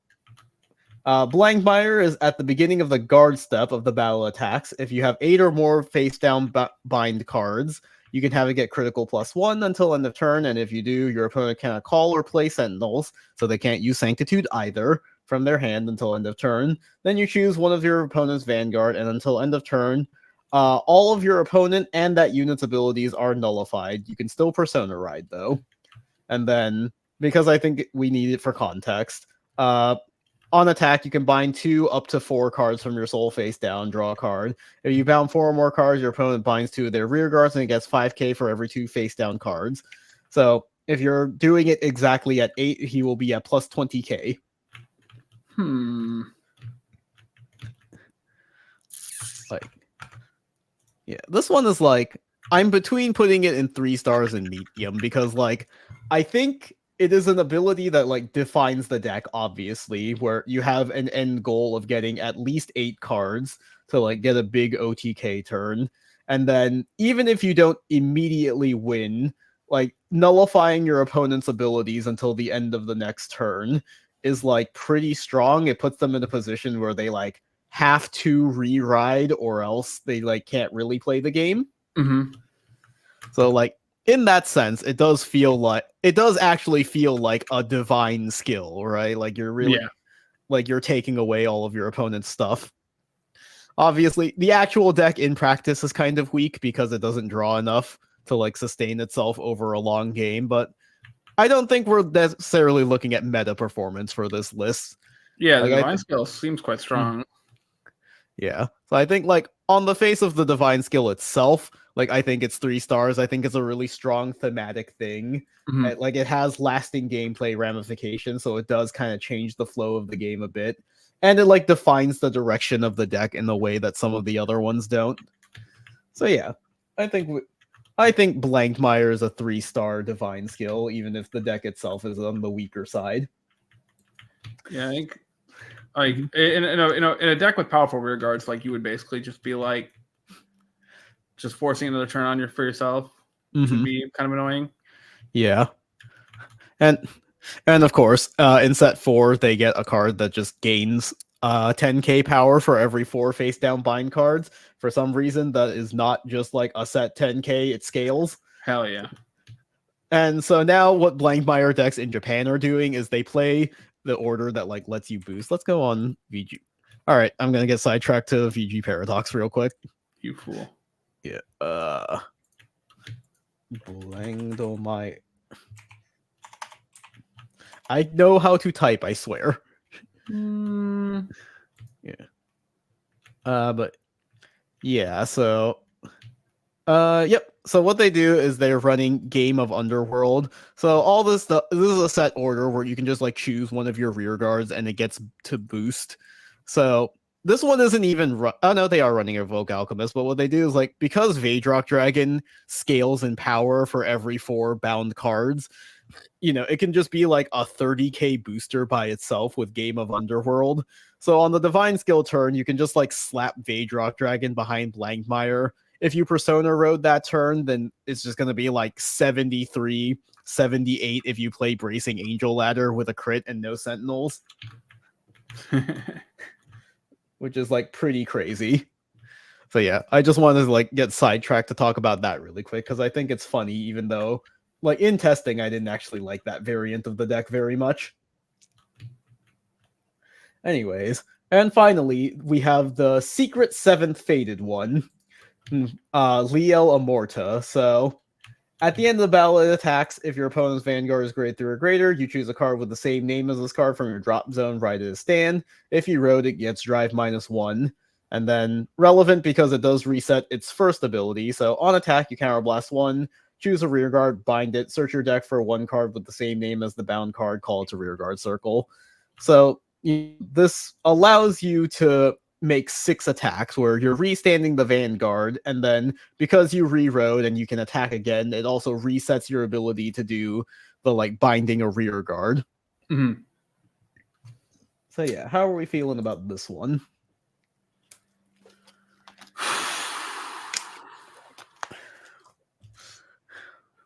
Blangdmire is at the beginning of the guard step of the battle attacks. If you have 8 or more face down bind cards, You can have it get critical +1 until end of turn, and if you do, your opponent cannot call or play Sentinels, so they can't use Sanctitude either from their hand until end of turn. Then you choose one of your opponent's Vanguard, and until end of turn, all of your opponent and that unit's abilities are nullified. You can still Persona Ride, though. And then, because I think we need it for context, on attack, you can bind 2 up to 4 cards from your soul face down, draw a card. If you bound 4 or more cards, your opponent binds 2 of their rear guards, and it gets 5k for every 2 face down cards. So if you're doing it exactly at 8, he will be at plus 20k. Like, yeah, this one is like, I'm between putting it in 3 stars and medium, because like, I think it is an ability that like defines the deck, obviously, where you have an end goal of getting at least 8 cards to like get a big OTK turn. And then even if you don't immediately win, like nullifying your opponent's abilities until the end of the next turn is like pretty strong. It puts them in a position where they like have to re-ride or else they like can't really play the game. So like, in that sense, it does actually feel like a divine skill, right? Like you're really, like you're taking away all of your opponent's stuff. Obviously, the actual deck in practice is kind of weak because it doesn't draw enough to like sustain itself over a long game, but I don't think we're necessarily looking at meta performance for this list. Yeah, the divine skill seems quite strong. Yeah. So I think like on the face of the divine skill itself, like I think it's 3 stars. I think it's a really strong thematic thing. Like it has lasting gameplay ramifications, so it does kind of change the flow of the game a bit. And it like defines the direction of the deck in a way that some of the other ones don't. So yeah, I think Blankmeyer is a 3-star divine skill, even if the deck itself is on the weaker side. Yeah, I think like in a deck with powerful rear guards, like you would basically just be like just forcing another turn for yourself, which would be kind of annoying. Yeah, and of course, in set 4, they get a card that just gains 10k power for every 4 face down bind cards. For some reason, that is not just like a set 10k; it scales. Hell yeah! And so now, what Blankmeyer decks in Japan are doing is they play the order that like lets you boost. Let's go on VG. All right, I'm gonna get sidetracked to VG Paradox real quick. You fool. Yeah. Blangdomai. I know how to type, I swear. Yeah. But yeah, so yep. So what they do is they're running Game of Underworld. So all this stuff, this is a set order where you can just like choose one of your rear guards and it gets to boost. So this one isn't even oh no, they are running Evoke Alchemist, but what they do is like, because Vadrock Dragon scales in power for every 4 bound cards, you know, it can just be like a 30k booster by itself with Game of Underworld. So on the divine skill turn, you can just like slap Vadrock Dragon behind Blankmeyer. If you Persona Road that turn, then it's just going to be like 73, 78 if you play Bracing Angel Ladder with a crit and no Sentinels. Which is like pretty crazy. So yeah, I just wanted to like get sidetracked to talk about that really quick because I think it's funny, even though like in testing I didn't actually like that variant of the deck very much. Anyways, and finally we have the secret 7th Fated one, Liel Amorta. So at the end of the battle, it attacks. If your opponent's Vanguard is grade 3 or greater, you choose a card with the same name as this card from your drop zone, write it as stand. If you road, it gets drive -1. And then relevant because it does reset its first ability. So on attack, you counterblast 1, choose a rear guard, bind it, search your deck for 1 card with the same name as the bound card, call it to rear guard circle. So this allows you to make 6 attacks where you're restanding the Vanguard, and then because you reroad and you can attack again, it also resets your ability to do the like binding a rear guard. So yeah, how are we feeling about this one?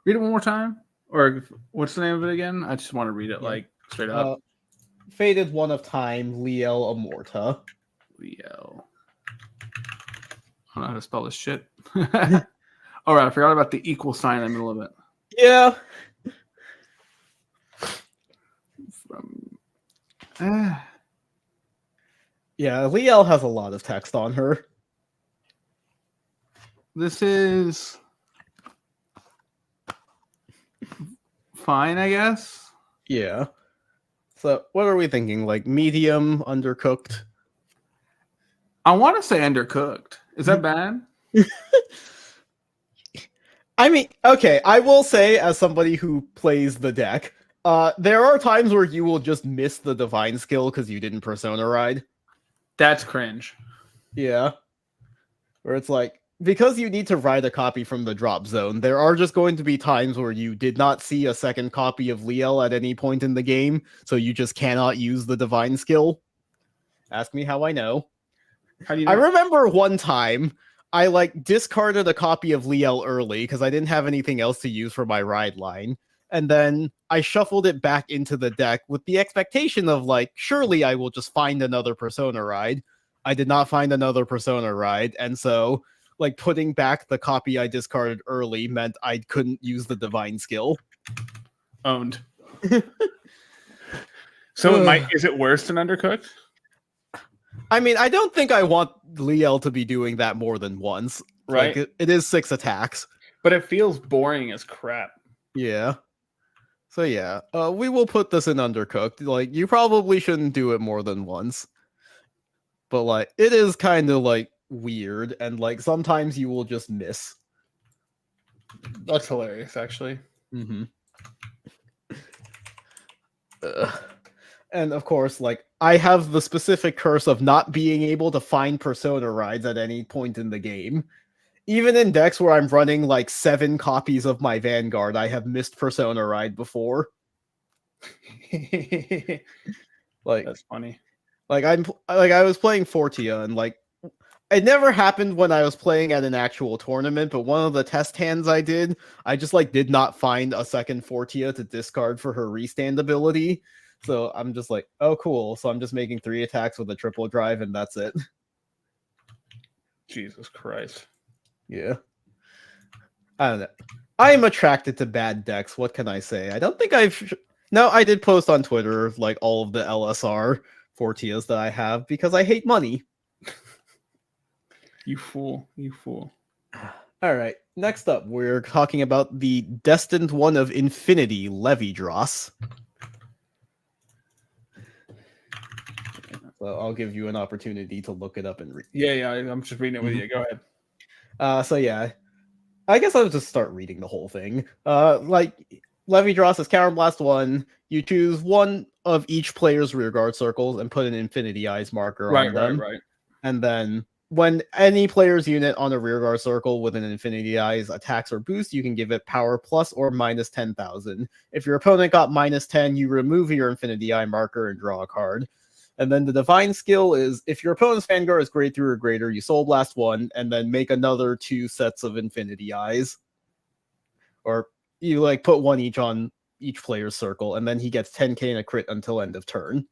Read it one more time, or what's the name of it again? I just want to read it like straight up. Fated One of Time, Liel Amorta. Liel. I don't know how to spell this shit. Oh, right, I forgot about the equal sign in the middle of it. Yeah. Yeah, Liel has a lot of text on her. This is fine, I guess. Yeah. So what are we thinking? Like medium, undercooked? I want to say undercooked. Is that bad? I mean, okay, I will say as somebody who plays the deck, there are times where you will just miss the divine skill because you didn't persona ride. That's cringe. Yeah. Where it's like, because you need to ride a copy from the drop zone, there are just going to be times where you did not see a second copy of Liel at any point in the game, so you just cannot use the divine skill. Ask me how I know. How do you know? I remember one time I like discarded a copy of Liel early because I didn't have anything else to use for my ride line. And then I shuffled it back into the deck with the expectation of like, surely I will just find another persona ride. I did not find another persona ride, and so like putting back the copy I discarded early meant I couldn't use the divine skill. Owned. So it might, is it worse than undercooked? I mean, I don't think I want Liel to be doing that more than once. Right. Like, it is 6 attacks. But it feels boring as crap. Yeah. So yeah, we will put this in undercooked. Like, you probably shouldn't do it more than once. But like, it is kind of like weird, and like sometimes you will just miss. That's hilarious, actually. Mm-hmm. And of course, like, I have the specific curse of not being able to find persona rides at any point in the game. Even in decks where I'm running like 7 copies of my Vanguard, I have missed persona ride before. Like, that's funny. Like I was playing Fortia, and like it never happened when I was playing at an actual tournament, but one of the test hands I did, I just like did not find a second Fortia to discard for her restand ability. So I'm just like, oh cool. So I'm just making 3 attacks with a triple drive, and that's it. Jesus Christ. Yeah. I don't know. I am attracted to bad decks. What can I say? I don't think No, I did post on Twitter like all of the LSR Fortias that I have because I hate money. You fool. You fool. All right. Next up, we're talking about the Destined One of Infinity, Levidros. So I'll give you an opportunity to look it up and read. Yeah, I'm just reading it with you. Go ahead. So yeah, I guess I'll just start reading the whole thing. Like Levidros is Counterblast 1. You choose one of each player's rearguard circles and put an Infinity Eyes marker on them. Right. And then when any player's unit on a rearguard circle with an Infinity Eyes attacks or boosts, you can give it power plus or minus 10,000. If your opponent got minus 10, you remove your Infinity Eye marker and draw a card. And then the divine skill is if your opponent's Vanguard is grade 3 or greater, you Soul Blast 1 and then make another 2 sets of Infinity Eyes. Or you like put 1 each on each player's circle, and then he gets 10k and a crit until end of turn.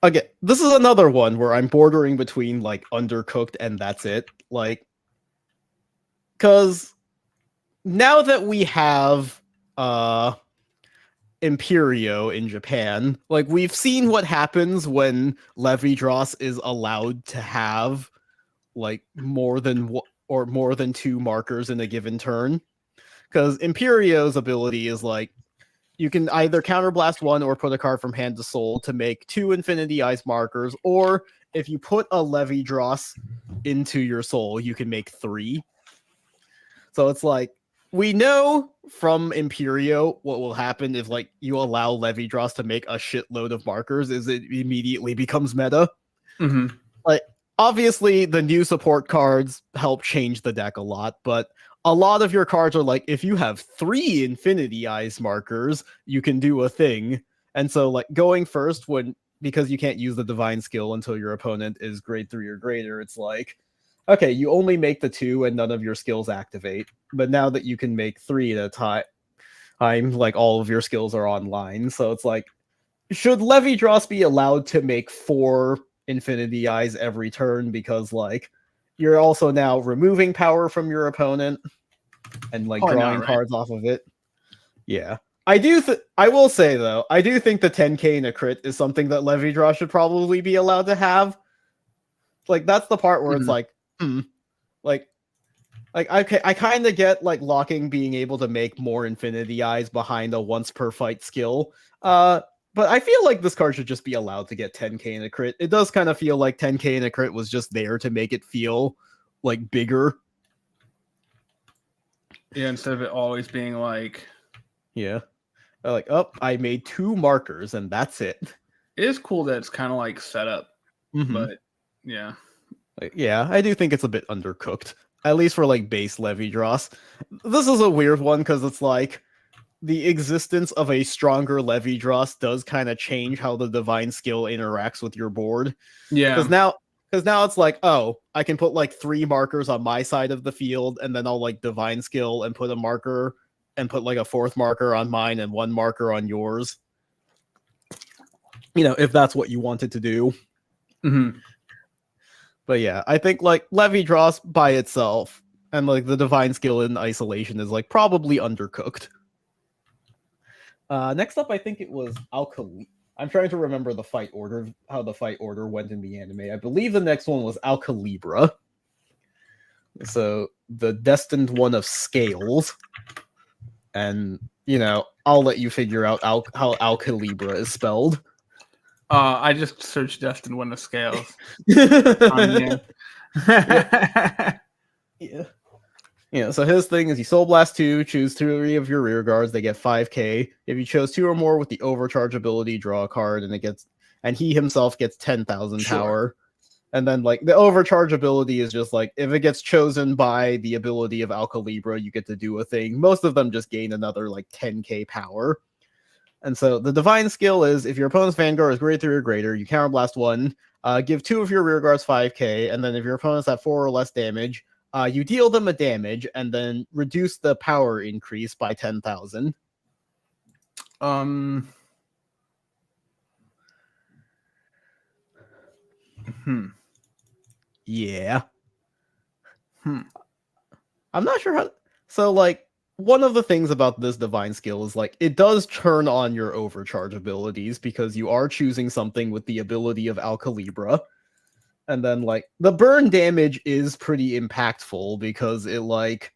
Again, this is another one where I'm bordering between like undercooked and that's it. Like, because now that we have Imperio in Japan, like we've seen what happens when Levidros is allowed to have like more than 2 markers in a given turn. Because Imperio's ability is like you can either counterblast 1 or put a card from hand to soul to make 2 Infinity Eyes markers, or if you put a Levidros into your soul, you can make 3. So it's like we know from Imperio what will happen if like you allow Levidros to make a shitload of markers is it immediately becomes meta. Like obviously the new support cards help change the deck a lot, but a lot of your cards are like, if you have 3 Infinity Eyes markers, you can do a thing. And so like going first because you can't use the divine skill until your opponent is grade 3 or greater, it's like, okay, you only make the 2 and none of your skills activate. But now that you can make 3 at a time, like all of your skills are online. So it's like, should Levidros be allowed to make 4 Infinity Eyes every turn? Because like, you're also now removing power from your opponent and like Probably not, drawing right? cards off of it. Yeah. I will say though, I do think the 10k in a crit is something that Levy Draw should probably be allowed to have. Like that's the part where it's Mhm. like I kind of get like locking being able to make more Infinity Eyes behind a once per fight skill. But I feel like this card should just be allowed to get 10k in a crit. It does kind of feel like 10k in a crit was just there to make it feel like bigger. Yeah, instead of it always being like, Yeah. Like, oh, I made 2 markers and that's it. it is cool that it's kind of like set up, Mhm. but yeah. Like, yeah, I do think it's a bit undercooked, at least for like base Levy Dross. This is a weird one because it's like the existence of a stronger Levy Dross does kind of change how the divine skill interacts with your board. Yeah. Because now it's like, oh, I can put like 3 markers on my side of the field, and then I'll like divine skill and put a marker and put like a 4th marker on mine and 1 marker on yours. You know, if that's what you wanted to do. Mm-hmm. But yeah, I think like Levy Dross by itself and like the divine skill in isolation is like probably undercooked. Next up, I think it was Alkali. I'm trying to remember the fight order, how the fight order went in the anime. I believe the next one was Alcalibra. So the destined one of scales. And, you know, I'll let you figure out how Alcalibra is spelled. I just searched Destin One of Scales. Yeah. Yeah, so his thing is you Soul Blast 2, choose 3 of your rear guards, they get 5k. If you chose 2 or more with the overcharge ability, draw a card, and he himself gets 10,000 Sure. power. And then like the overcharge ability is just like if it gets chosen by the ability of Alcalibra, you get to do a thing. Most of them just gain another like 10k power. And so the divine skill is if your opponent's Vanguard is grade 3 or greater, you counterblast 1, give 2 of your rear guards 5k, and then if your opponent's at 4 or less damage, you deal them a damage and then reduce the power increase by 10,000. Yeah. I'm not sure how. So, like, one of the things about this divine skill is like it does turn on your overcharge abilities because you are choosing something with the ability of Alcalibra. And then like the burn damage is pretty impactful because it like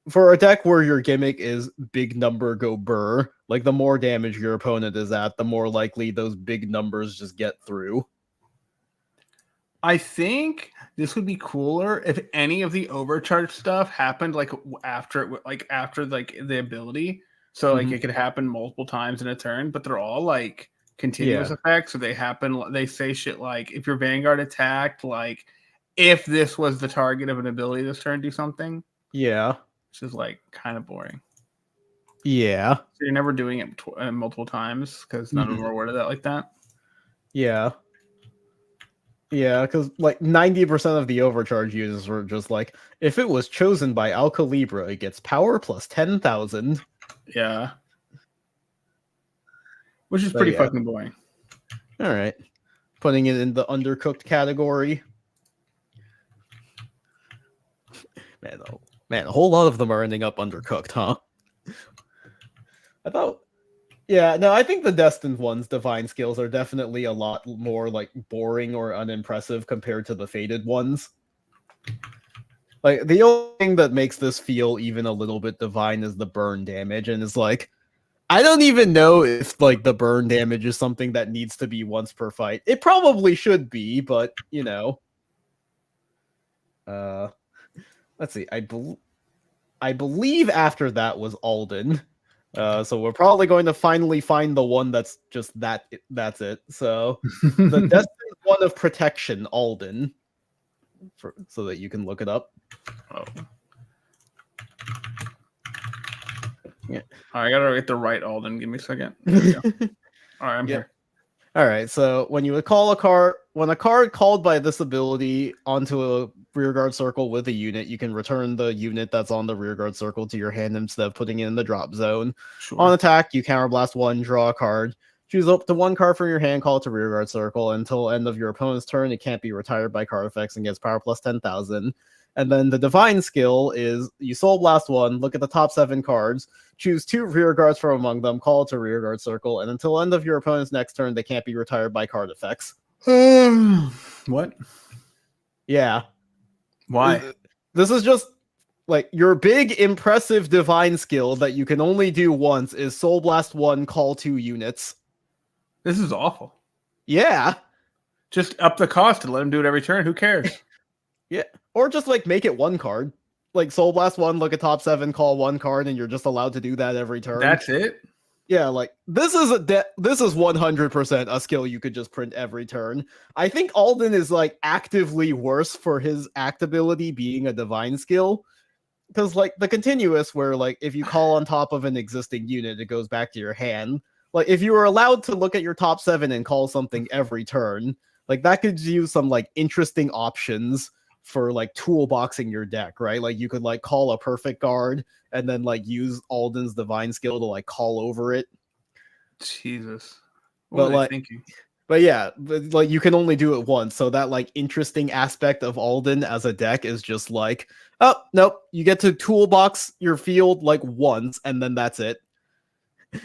for a deck where your gimmick is big number go burr, like the more damage your opponent is at, the more likely those big numbers just get through. I think this would be cooler if any of the overcharge stuff happened like after the ability. So like it could happen multiple times in a turn, but they're all like continuous effects. So they happen. They say shit like if your Vanguard attacked, like if this was the target of an ability this turn, do something. Yeah, which is like kind of boring. Yeah. So you're never doing it multiple times because none of them are worded that like that. Yeah. Yeah, because like 90% of the overcharge users were just like, if it was chosen by Alcalibra, it gets power plus 10,000. Yeah. Which is pretty fucking boring. All right. Putting it in the undercooked category. Man, a whole lot of them are ending up undercooked, huh? I think the Destined ones' divine skills are definitely a lot more like boring or unimpressive compared to the Fated ones. Like the only thing that makes this feel even a little bit divine is the burn damage, and it's like I don't even know if like the burn damage is something that needs to be once per fight. It probably should be, but you know. Let's see. I believe after that was Alden. So we're probably going to finally find the one that's just that. That's it. So the Destined one of Protection, Alden, so that you can look it up. Oh. Yeah. All right, I gotta get the right Alden. Give me a second. There we go. All right, I'm here. All right, so when you would call a card, when a card called by this ability onto a rearguard circle with a unit, you can return the unit that's on the rearguard circle to your hand instead of putting it in the drop zone. Sure. On attack, you counterblast 1, draw a card, Choose up to one card from your hand, call it to rearguard circle until end of your opponent's turn. It can't be retired by card effects and gets power plus 10,000. And then the divine skill is you Soul Blast 1, look at the top 7 cards, choose 2 rearguards from among them, call it to rearguard circle, and until end of your opponent's next turn, they can't be retired by card effects. What? Yeah. Why? This is just like your big impressive divine skill that you can only do once is Soul Blast 1, call 2 units. This is awful. Yeah. Just up the cost and let him do it every turn. Who cares? Yeah. Or just like make it 1 card. Like Soul Blast 1, look at top 7, call 1 card, and you're just allowed to do that every turn. That's it? Yeah, like this is 100% a skill you could just print every turn. I think Alden is like actively worse for his act ability being a divine skill. Because like the continuous where like if you call on top of an existing unit, it goes back to your hand. Like if you were allowed to look at your top 7 and call something every turn, like that gives you some like interesting options for like toolboxing your deck, right? Like you could like call a perfect guard and then like use Alden's divine skill to like call over it. Jesus. What What were they thinking? But yeah, like you can only do it once, so that like interesting aspect of Alden as a deck is just like, oh nope, you get to toolbox your field like once, and then that's it.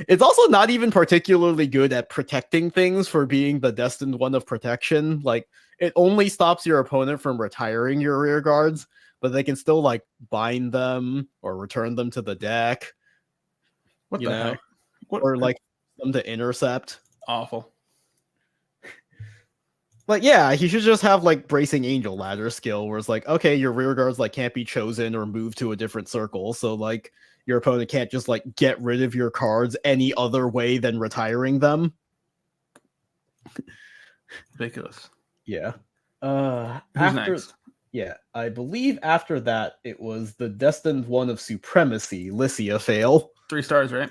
It's also not even particularly good at protecting things for being the destined one of protection. Like it only stops your opponent from retiring your rear guards, but they can still like bind them or return them to the deck. What you the know, heck? What? or like them to intercept. Awful. Like, yeah, he should just have like Bracing Angel ladder skill, where it's like, okay, your rear guards like can't be chosen or moved to a different circle, so like your opponent can't just like get rid of your cards any other way than retiring them. Ridiculous. Yeah. Who's After next? yeah, I believe after that it was the destined one of supremacy, Lycia Fail. 3 stars, right?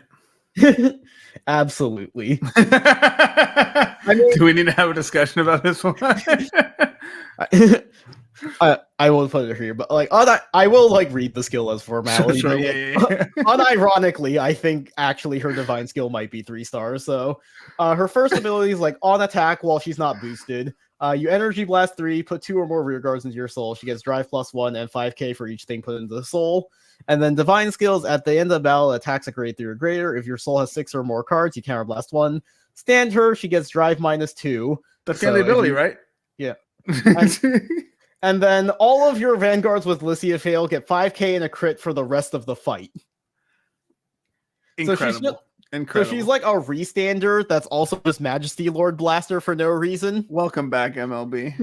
Absolutely. Do we need to have a discussion about this one? I won't put it here, but like I will like read the skill as formality. Sure, but, yeah, like, yeah. unironically, I think actually her divine skill might be 3 stars. So her first ability is like on attack while she's not boosted. You energy blast 3, put 2 or more rear guards into your soul. She gets drive +1 and 5k for each thing put into the soul. And then divine skills at the end of battle attacks a grade 3 or greater. If your soul has 6 or more cards, you counterblast 1. Stand her, she gets drive -2. That's the only ability, right? Yeah. And then all of your vanguards with Lycia Fail get 5k and a crit for the rest of the fight. Incredible. Incredible. So she's like a restander that's also just Majesty Lord Blaster for no reason. Welcome back, MLB.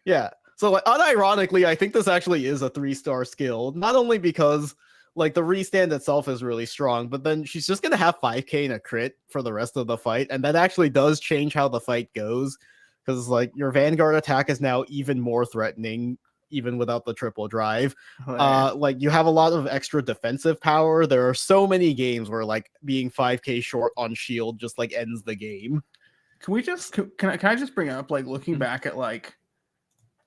Yeah. So like unironically, I think this actually is a 3-star skill. Not only because like the restand itself is really strong, but then she's just gonna have 5k and a crit for the rest of the fight, and that actually does change how the fight goes. Because like your Vanguard attack is now even more threatening, even without the triple drive. Like you have a lot of extra defensive power. There are so many games where like being 5k short on shield just like ends the game. Can we just can I just bring up like looking back at like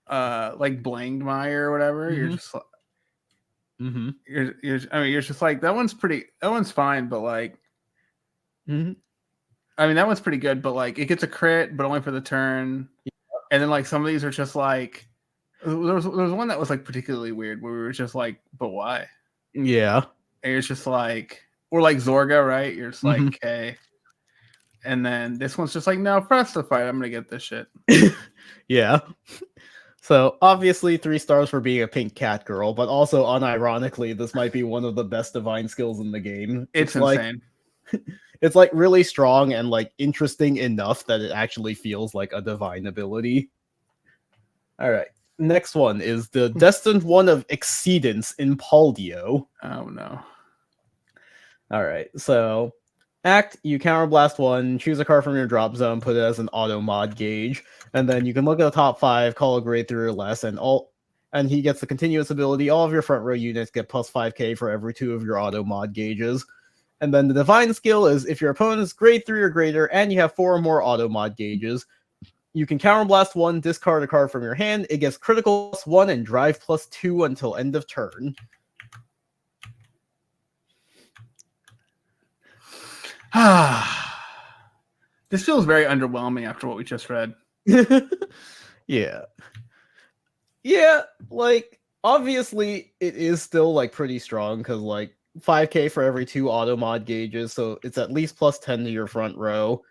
Blangmeyer or whatever? You're just like, you're just like that one's fine, but like I mean, that one's pretty good, but like it gets a crit, but only for the turn. And then like some of these are just like there was one that was like particularly weird where we were just like, but why? Yeah. And it's just like, or like Zorga, right? You're just like, okay. And then this one's just like, no, press the fight. I'm gonna get this shit. Yeah. So obviously 3 stars for being a pink cat girl, but also unironically, this might be one of the best divine skills in the game. It's insane. It's like really strong and like interesting enough that it actually feels like a divine ability. All right. Next one is the destined one of Exceedance in Paldio. Oh no. All right. So act, you counterblast 1, choose a card from your drop zone, put it as an auto mod gauge, and then you can look at the top 5, call a grade 3 or less, and he gets the continuous ability. All of your front row units get plus 5k for every 2 of your auto mod gauges. And then the divine skill is if your opponent is grade 3 or greater and you have 4 or more auto mod gauges, you can counterblast 1, discard a card from your hand. It gets critical +1 and drive +2 until end of turn. This feels very underwhelming after what we just read. Yeah. Yeah, like obviously it is still like pretty strong because like 5k for every 2 auto mod gauges, so it's at least plus 10 to your front row.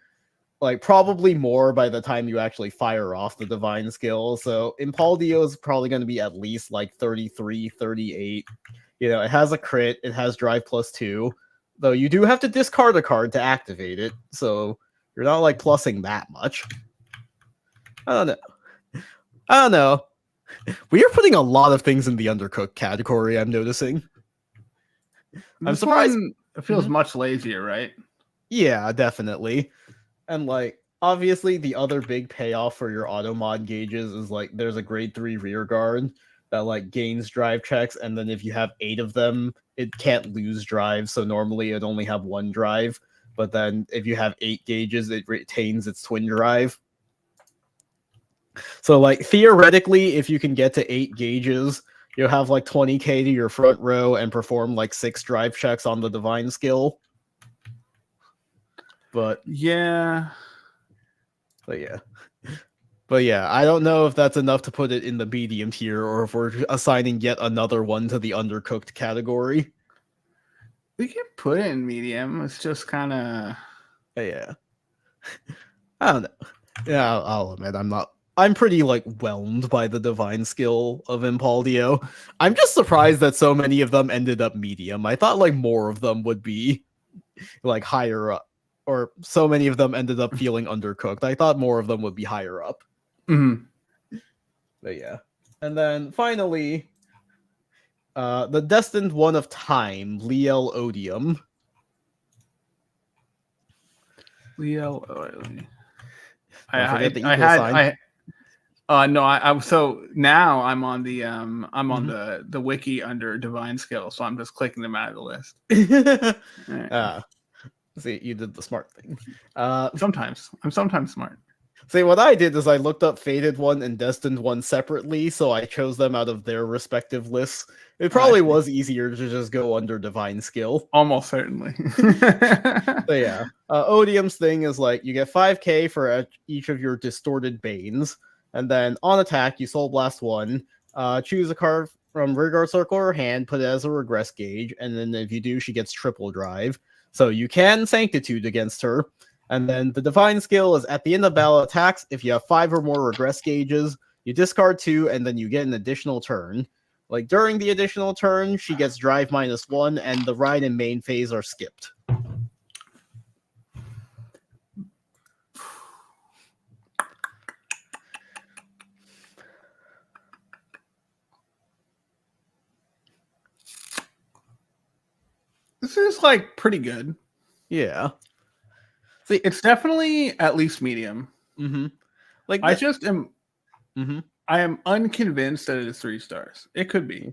Like probably more by the time you actually fire off the divine skill. So Impaldio is probably going to be at least like 33, 38. You know, it has a crit, it has drive plus 2, though you do have to discard a card to activate it, so you're not like plussing that much. I don't know. We are putting a lot of things in the undercooked category, I'm noticing. I'm surprised. It feels much lazier, right? Yeah, definitely. And like obviously the other big payoff for your auto mod gauges is like there's a grade 3 rear guard that like gains drive checks, and then if you have 8 of them, it can't lose drive, so normally it'd only have 1 drive, but then if you have 8 gauges, it retains its twin drive. So like theoretically, if you can get to 8 gauges, you'll have like 20k to your front row and perform like 6 drive checks on the divine skill. But yeah, I don't know if that's enough to put it in the medium tier, or if we're assigning yet another one to the undercooked category. We can put it in medium. It's just kind of yeah. I don't know. Yeah, I'll admit I'm pretty like whelmed by the divine skill of Impaldio. I'm just surprised that so many of them ended up medium. I thought like more of them would be like higher up, or so many of them ended up feeling undercooked. I thought more of them would be higher up. Mm-hmm. But yeah. And then finally, the Destined One of Time, Liel Odium. Liel, so now I'm on the on the wiki under divine skill, so I'm just clicking them out of the list. Right. See, you did the smart thing. I'm sometimes smart. See, what I did is I looked up Fated One and Destined One separately, so I chose them out of their respective lists. It probably was easier to just go under divine skill. Almost certainly. So yeah, Odium's thing is like you get 5k for each of your distorted banes, and then on attack you Soul Blast 1, choose a card from Rearguard Circle or hand, put it as a regress gauge, and then if you do, she gets triple drive. So you can Sanctitude against her. And then the divine skill is at the end of battle attacks, if you have 5 or more regress gauges, you discard 2, and then you get an additional turn. Like during the additional turn, she gets drive -1, and the ride and main phase are skipped. This is like pretty good. Yeah. See, it's definitely at least medium. Mm-hmm. Like I just am. Mm-hmm. I am unconvinced that it is 3 stars. It could be,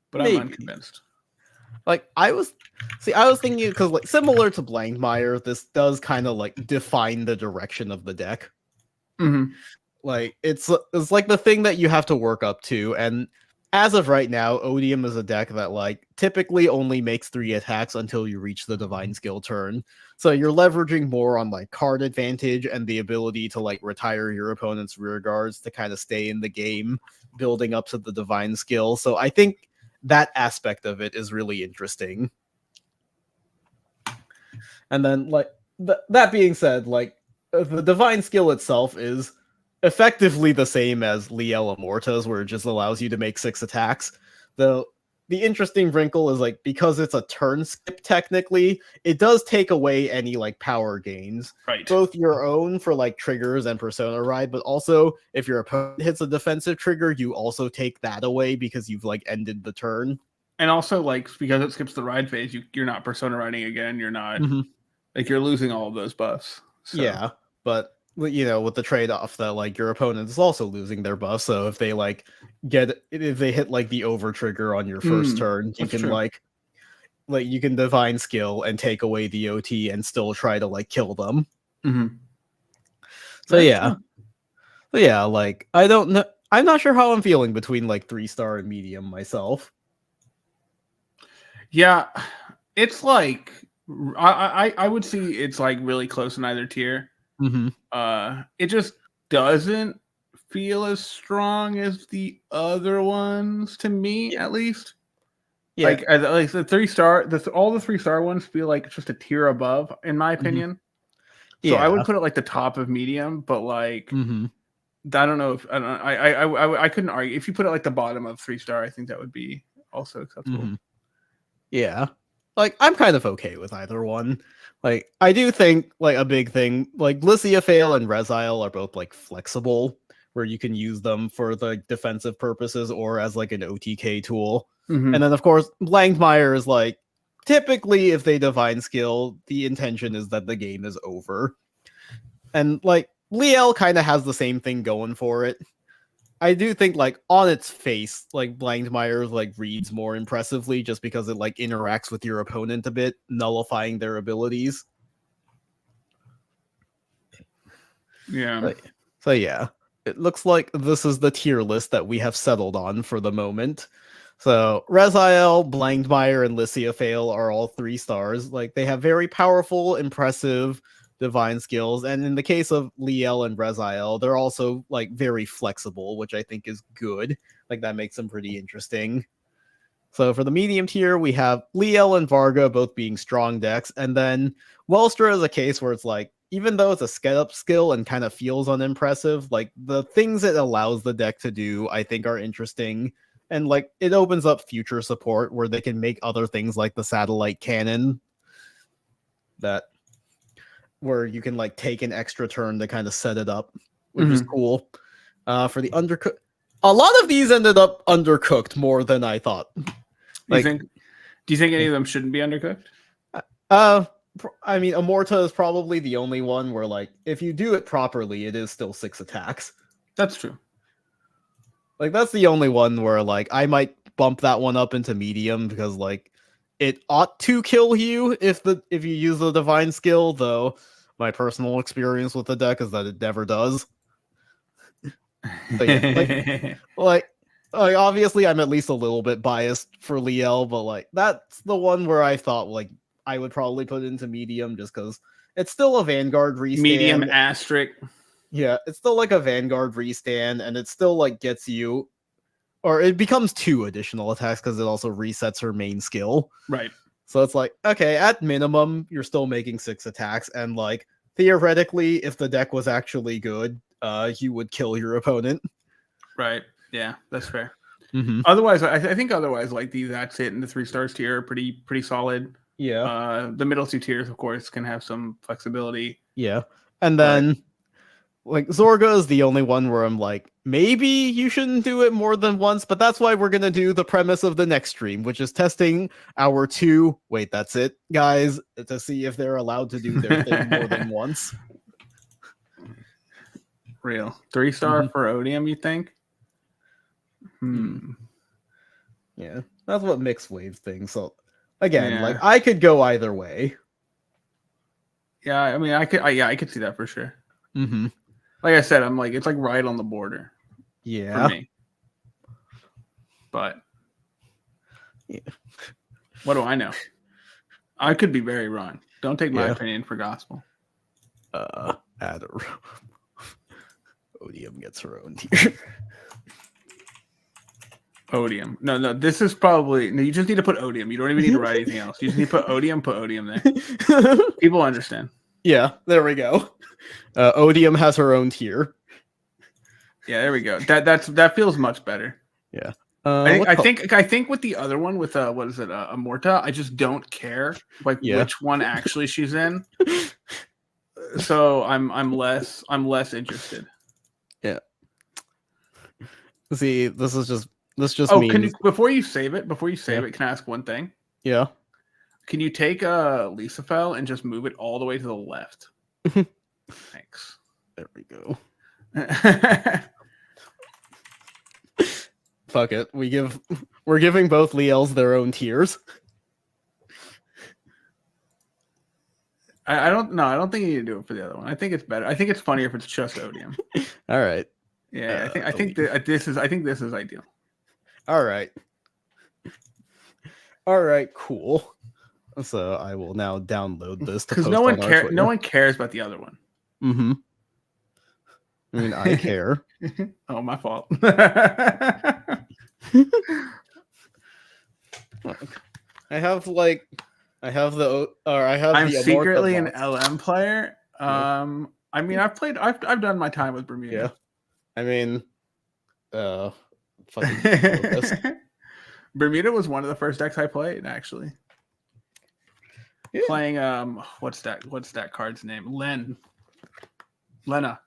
but maybe. I'm unconvinced. Like I was thinking, because like similar to Blankmire, this does kind of like define the direction of the deck. Mm-hmm. Like it's like the thing that you have to work up to, and as of right now, Odium is a deck that like typically only makes 3 attacks until you reach the divine skill turn. So you're leveraging more on like card advantage and the ability to like retire your opponent's rear guards to kind of stay in the game, building up to the divine skill. So I think that aspect of it is really interesting. And then like that being said, like the divine skill itself is effectively the same as Liel Immortas, where it just allows you to make 6 attacks. The interesting wrinkle is like because it's a turn skip technically, it does take away any like power gains. Right. Both your own for like triggers and persona ride, but also if your opponent hits a defensive trigger, you also take that away because you've like ended the turn. And also like because it skips the ride phase, you're not persona riding again. You're not like you're losing all of those buffs. So. Yeah, but you know, with the trade-off that like your opponent is also losing their buff, so if they like if they hit like the over trigger on your first turn, you can like you can divine skill and take away the OT and still try to like kill them. So yeah, like I don't know, I'm not sure how I'm feeling between like 3-star and medium myself. Yeah, it's like I would see it's like really close in either tier. Mm-hmm. It just doesn't feel as strong as the other ones to me, at least. Yeah. Like the 3-star, all the 3-star ones feel like it's just a tier above, in my opinion. So I would put it like the top of medium, but like I don't know if I couldn't argue if you put it like the bottom of 3-star. I think that would be also acceptable. Yeah, like I'm kind of okay with either one. Like I do think like a big thing like Lysiophail and Rezile are both like flexible, where you can use them for the defensive purposes or as like an OTK tool. And then of course Langmire is like typically if they divine skill, the intention is that the game is over. And like Liel kind of has the same thing going for it. I do think like on its face, like Blangmire like reads more impressively just because it like interacts with your opponent a bit, nullifying their abilities. Yeah. So yeah, it looks like this is the tier list that we have settled on for the moment. So Rezile, Blangmire, and Lysiophail are all 3 stars. Like they have very powerful, impressive divine skills, and in the case of Liel and Rezile, they're also like very flexible, which I think is good. Like that makes them pretty interesting. So for the medium tier, we have Liel and Varga both being strong decks, and then Welstra is a case where it's like, even though it's a get up skill and kind of feels unimpressive, like the things it allows the deck to do, I think are interesting. And like it opens up future support where they can make other things like the satellite cannon that where you can like take an extra turn to kind of set it up, which is cool. For the undercooked, a lot of these ended up undercooked more than I thought. Do you think any of them shouldn't be undercooked? I mean, Amorta is probably the only one where like if you do it properly, it is still 6 attacks. That's true. Like that's the only one where like I might bump that one up into medium because like it ought to kill you if you use the divine skill, though my personal experience with the deck is that it never does. But yeah, like obviously I'm at least a little bit biased for Liel, but like that's the one where I thought like I would probably put it into medium just because it's still a Vanguard restand. Medium asterisk. Yeah, it's still like a Vanguard restand, and it still like gets you, or it becomes 2 additional attacks because it also resets her main skill. Right. So it's like, okay, at minimum, you're still making 6 attacks, and like theoretically, if the deck was actually good, you would kill your opponent. Right. Yeah, that's fair. Otherwise, I think otherwise, like that's it, and the 3 stars tier are pretty solid. Yeah. The middle 2 tiers, of course, can have some flexibility. Yeah. And then like Zorga is the only one where I'm like, maybe you shouldn't do it more than once, but that's why we're gonna do the premise of the next stream, which is testing our 2. Wait, that's it, guys, to see if they're allowed to do their thing more than once. Real 3-star for Odium, you think? Yeah, that's what Mixed Wave thinks. So again, like I could go either way. Yeah, I mean, I could see that for sure. Like I said, I'm like, it's like right on the border. Yeah. For me. But what do I know? I could be very wrong. Don't take my opinion for gospel. Adder. Odium gets her own tier. Odium. No, this is probably you just need to put Odium. You don't even need to write anything else. You just need to put Odium there. People understand. Yeah, there we go. Odium has her own tier. Yeah, there we go. That feels much better. Yeah. I think with the other one with what is it, Amorta, I just don't care which one actually she's in. So I'm less interested. Yeah. See, this just means... before you save it, can I ask one thing? Yeah. Can you take Lysiophail and just move it all the way to the left? Thanks. There we go. Fuck it. We're giving both Liels their own tiers. I don't think you need to do it for the other one. I think it's better. I think it's funnier if it's just Odium. All right. Yeah, I think this is ideal. All right. All right, cool. So I will now download this because no one cares about the other one. Mm-hmm. I mean, I care. Oh, my fault. I have the I'm the secretly Amorca an box. LM player. I mean, I've done my time with Yeah. Bermuda. I mean, fucking focus. Bermuda was one of the first decks I played, actually. Yeah. Playing what's that card's name? Lena.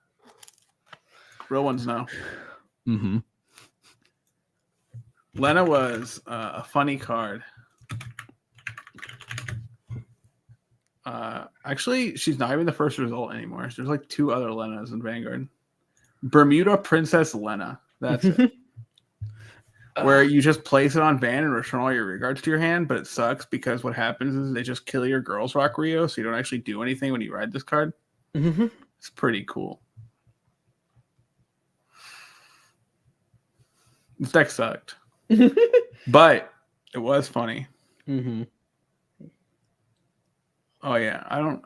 Real ones know. Mm-hmm. Lena was a funny card. Actually, she's not even the first result anymore. There's like 2 other Lenas in Vanguard. Bermuda Princess Lena. That's it. Where you just place it on ban and return all your regards to your hand, but it sucks because what happens is they just kill your Girls Rock Rio, so you don't actually do anything when you ride this card. Mm-hmm. It's pretty cool. This deck sucked, but it was funny. Mm-hmm. Oh yeah,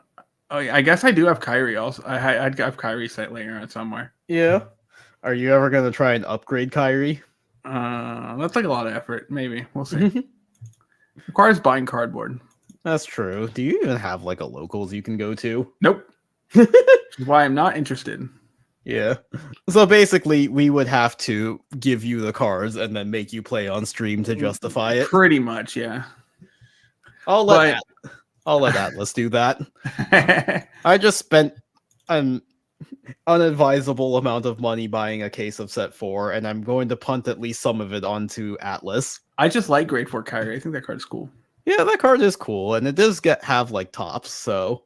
I guess I do have Kyrie also. I'd have Kyrie set later on somewhere. Yeah. Are you ever gonna try and upgrade Kyrie? That's like a lot of effort. Maybe we'll see. Requires buying cardboard. That's true. Do you even have like a locals you can go to? Nope. Which is why I'm not interested. Yeah. So basically, we would have to give you the cards and then make you play on stream to justify it. Pretty much, yeah. I'll let Atlas do that. I just spent an unadvisable amount of money buying a case of set 4, and I'm going to punt at least some of it onto Atlas. I just like Grade 4 Kyrie. I think that card's cool. Yeah, that card is cool, and it does have like tops, so.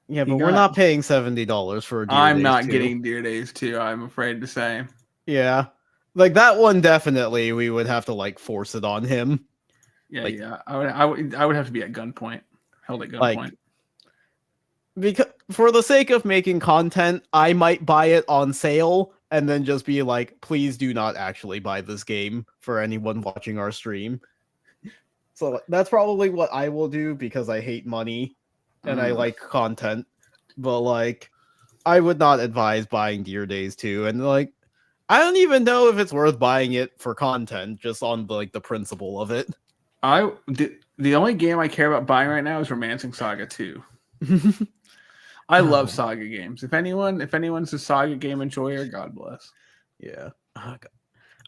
Yeah, but we're not paying $70 for a Deer I'm Days not 2. getting Deer Days 2, I'm afraid to say. Yeah. Like that one definitely we would have to like force it on him. Yeah, like, yeah. I would have to be at gunpoint. Held at gunpoint. Like, because for the sake of making content, I might buy it on sale and then just be like, please do not actually buy this game for anyone watching our stream. So that's probably what I will do because I hate money and I like content. But like, I would not advise buying Deer Days 2. And like, I don't even know if it's worth buying it for content, just on like the principle of it. The only game I care about buying right now is Romancing Saga 2. I love Saga games. If anyone's a Saga game enjoyer, God bless. Yeah. I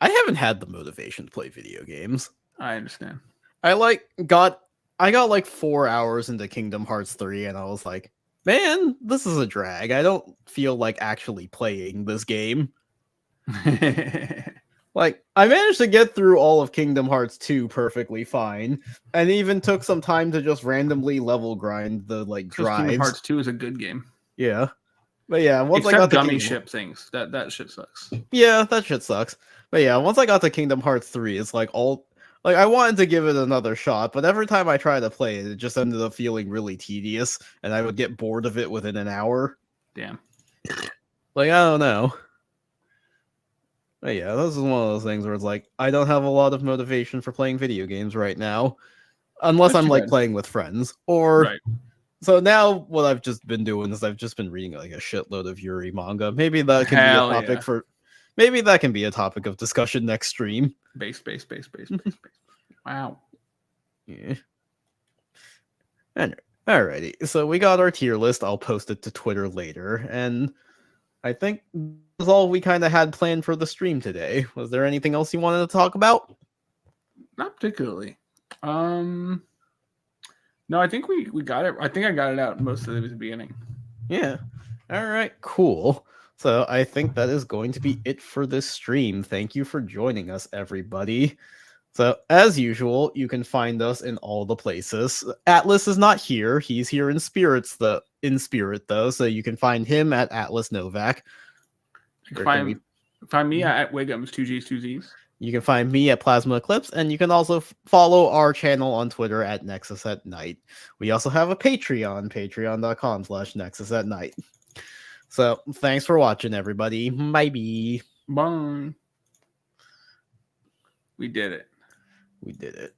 haven't had the motivation to play video games. I understand. I got like 4 hours into Kingdom Hearts 3 and I was like, man, this is a drag. I don't feel like actually playing this game. Like, I managed to get through all of Kingdom Hearts 2 perfectly fine, and even took some time to just randomly level grind the like drives. Kingdom Hearts 2 is a good game. Yeah. But yeah, once Except I got the gummy ship things. That shit sucks. Yeah, that shit sucks. But yeah, once I got to Kingdom Hearts 3, it's like I wanted to give it another shot, but every time I tried to play it, it just ended up feeling really tedious, and I would get bored of it within an hour. Damn. Like, I don't know. But yeah, this is one of those things where it's like, I don't have a lot of motivation for playing video games right now. Unless I'm like playing with friends. Or Right. So now what I've just been doing is I've just been reading like a shitload of Yuri manga. Maybe that can be a topic maybe that can be a topic of discussion next stream. Base. Wow. Yeah. Alrighty. So we got our tier list. I'll post it to Twitter later. And I think that's all we kind of had planned for the stream today. Was there anything else you wanted to talk about? Not particularly. No, I think we got it. I think I got it out most of the beginning. Yeah. All right, cool. So I think that is going to be it for this stream. Thank you for joining us, everybody. So as usual, you can find us in all the places. Atlas is not here. He's here in spirit though. So you can find him at Atlas Novak. Find me at Wiggums, 2Gs, 2Zs. You can find me at Plasma Eclipse, and you can also follow our channel on Twitter at Nexus at Night. We also have a Patreon, patreon.com/Nexus at Night. So thanks for watching, everybody. Bye. Bye. We did it. We did it.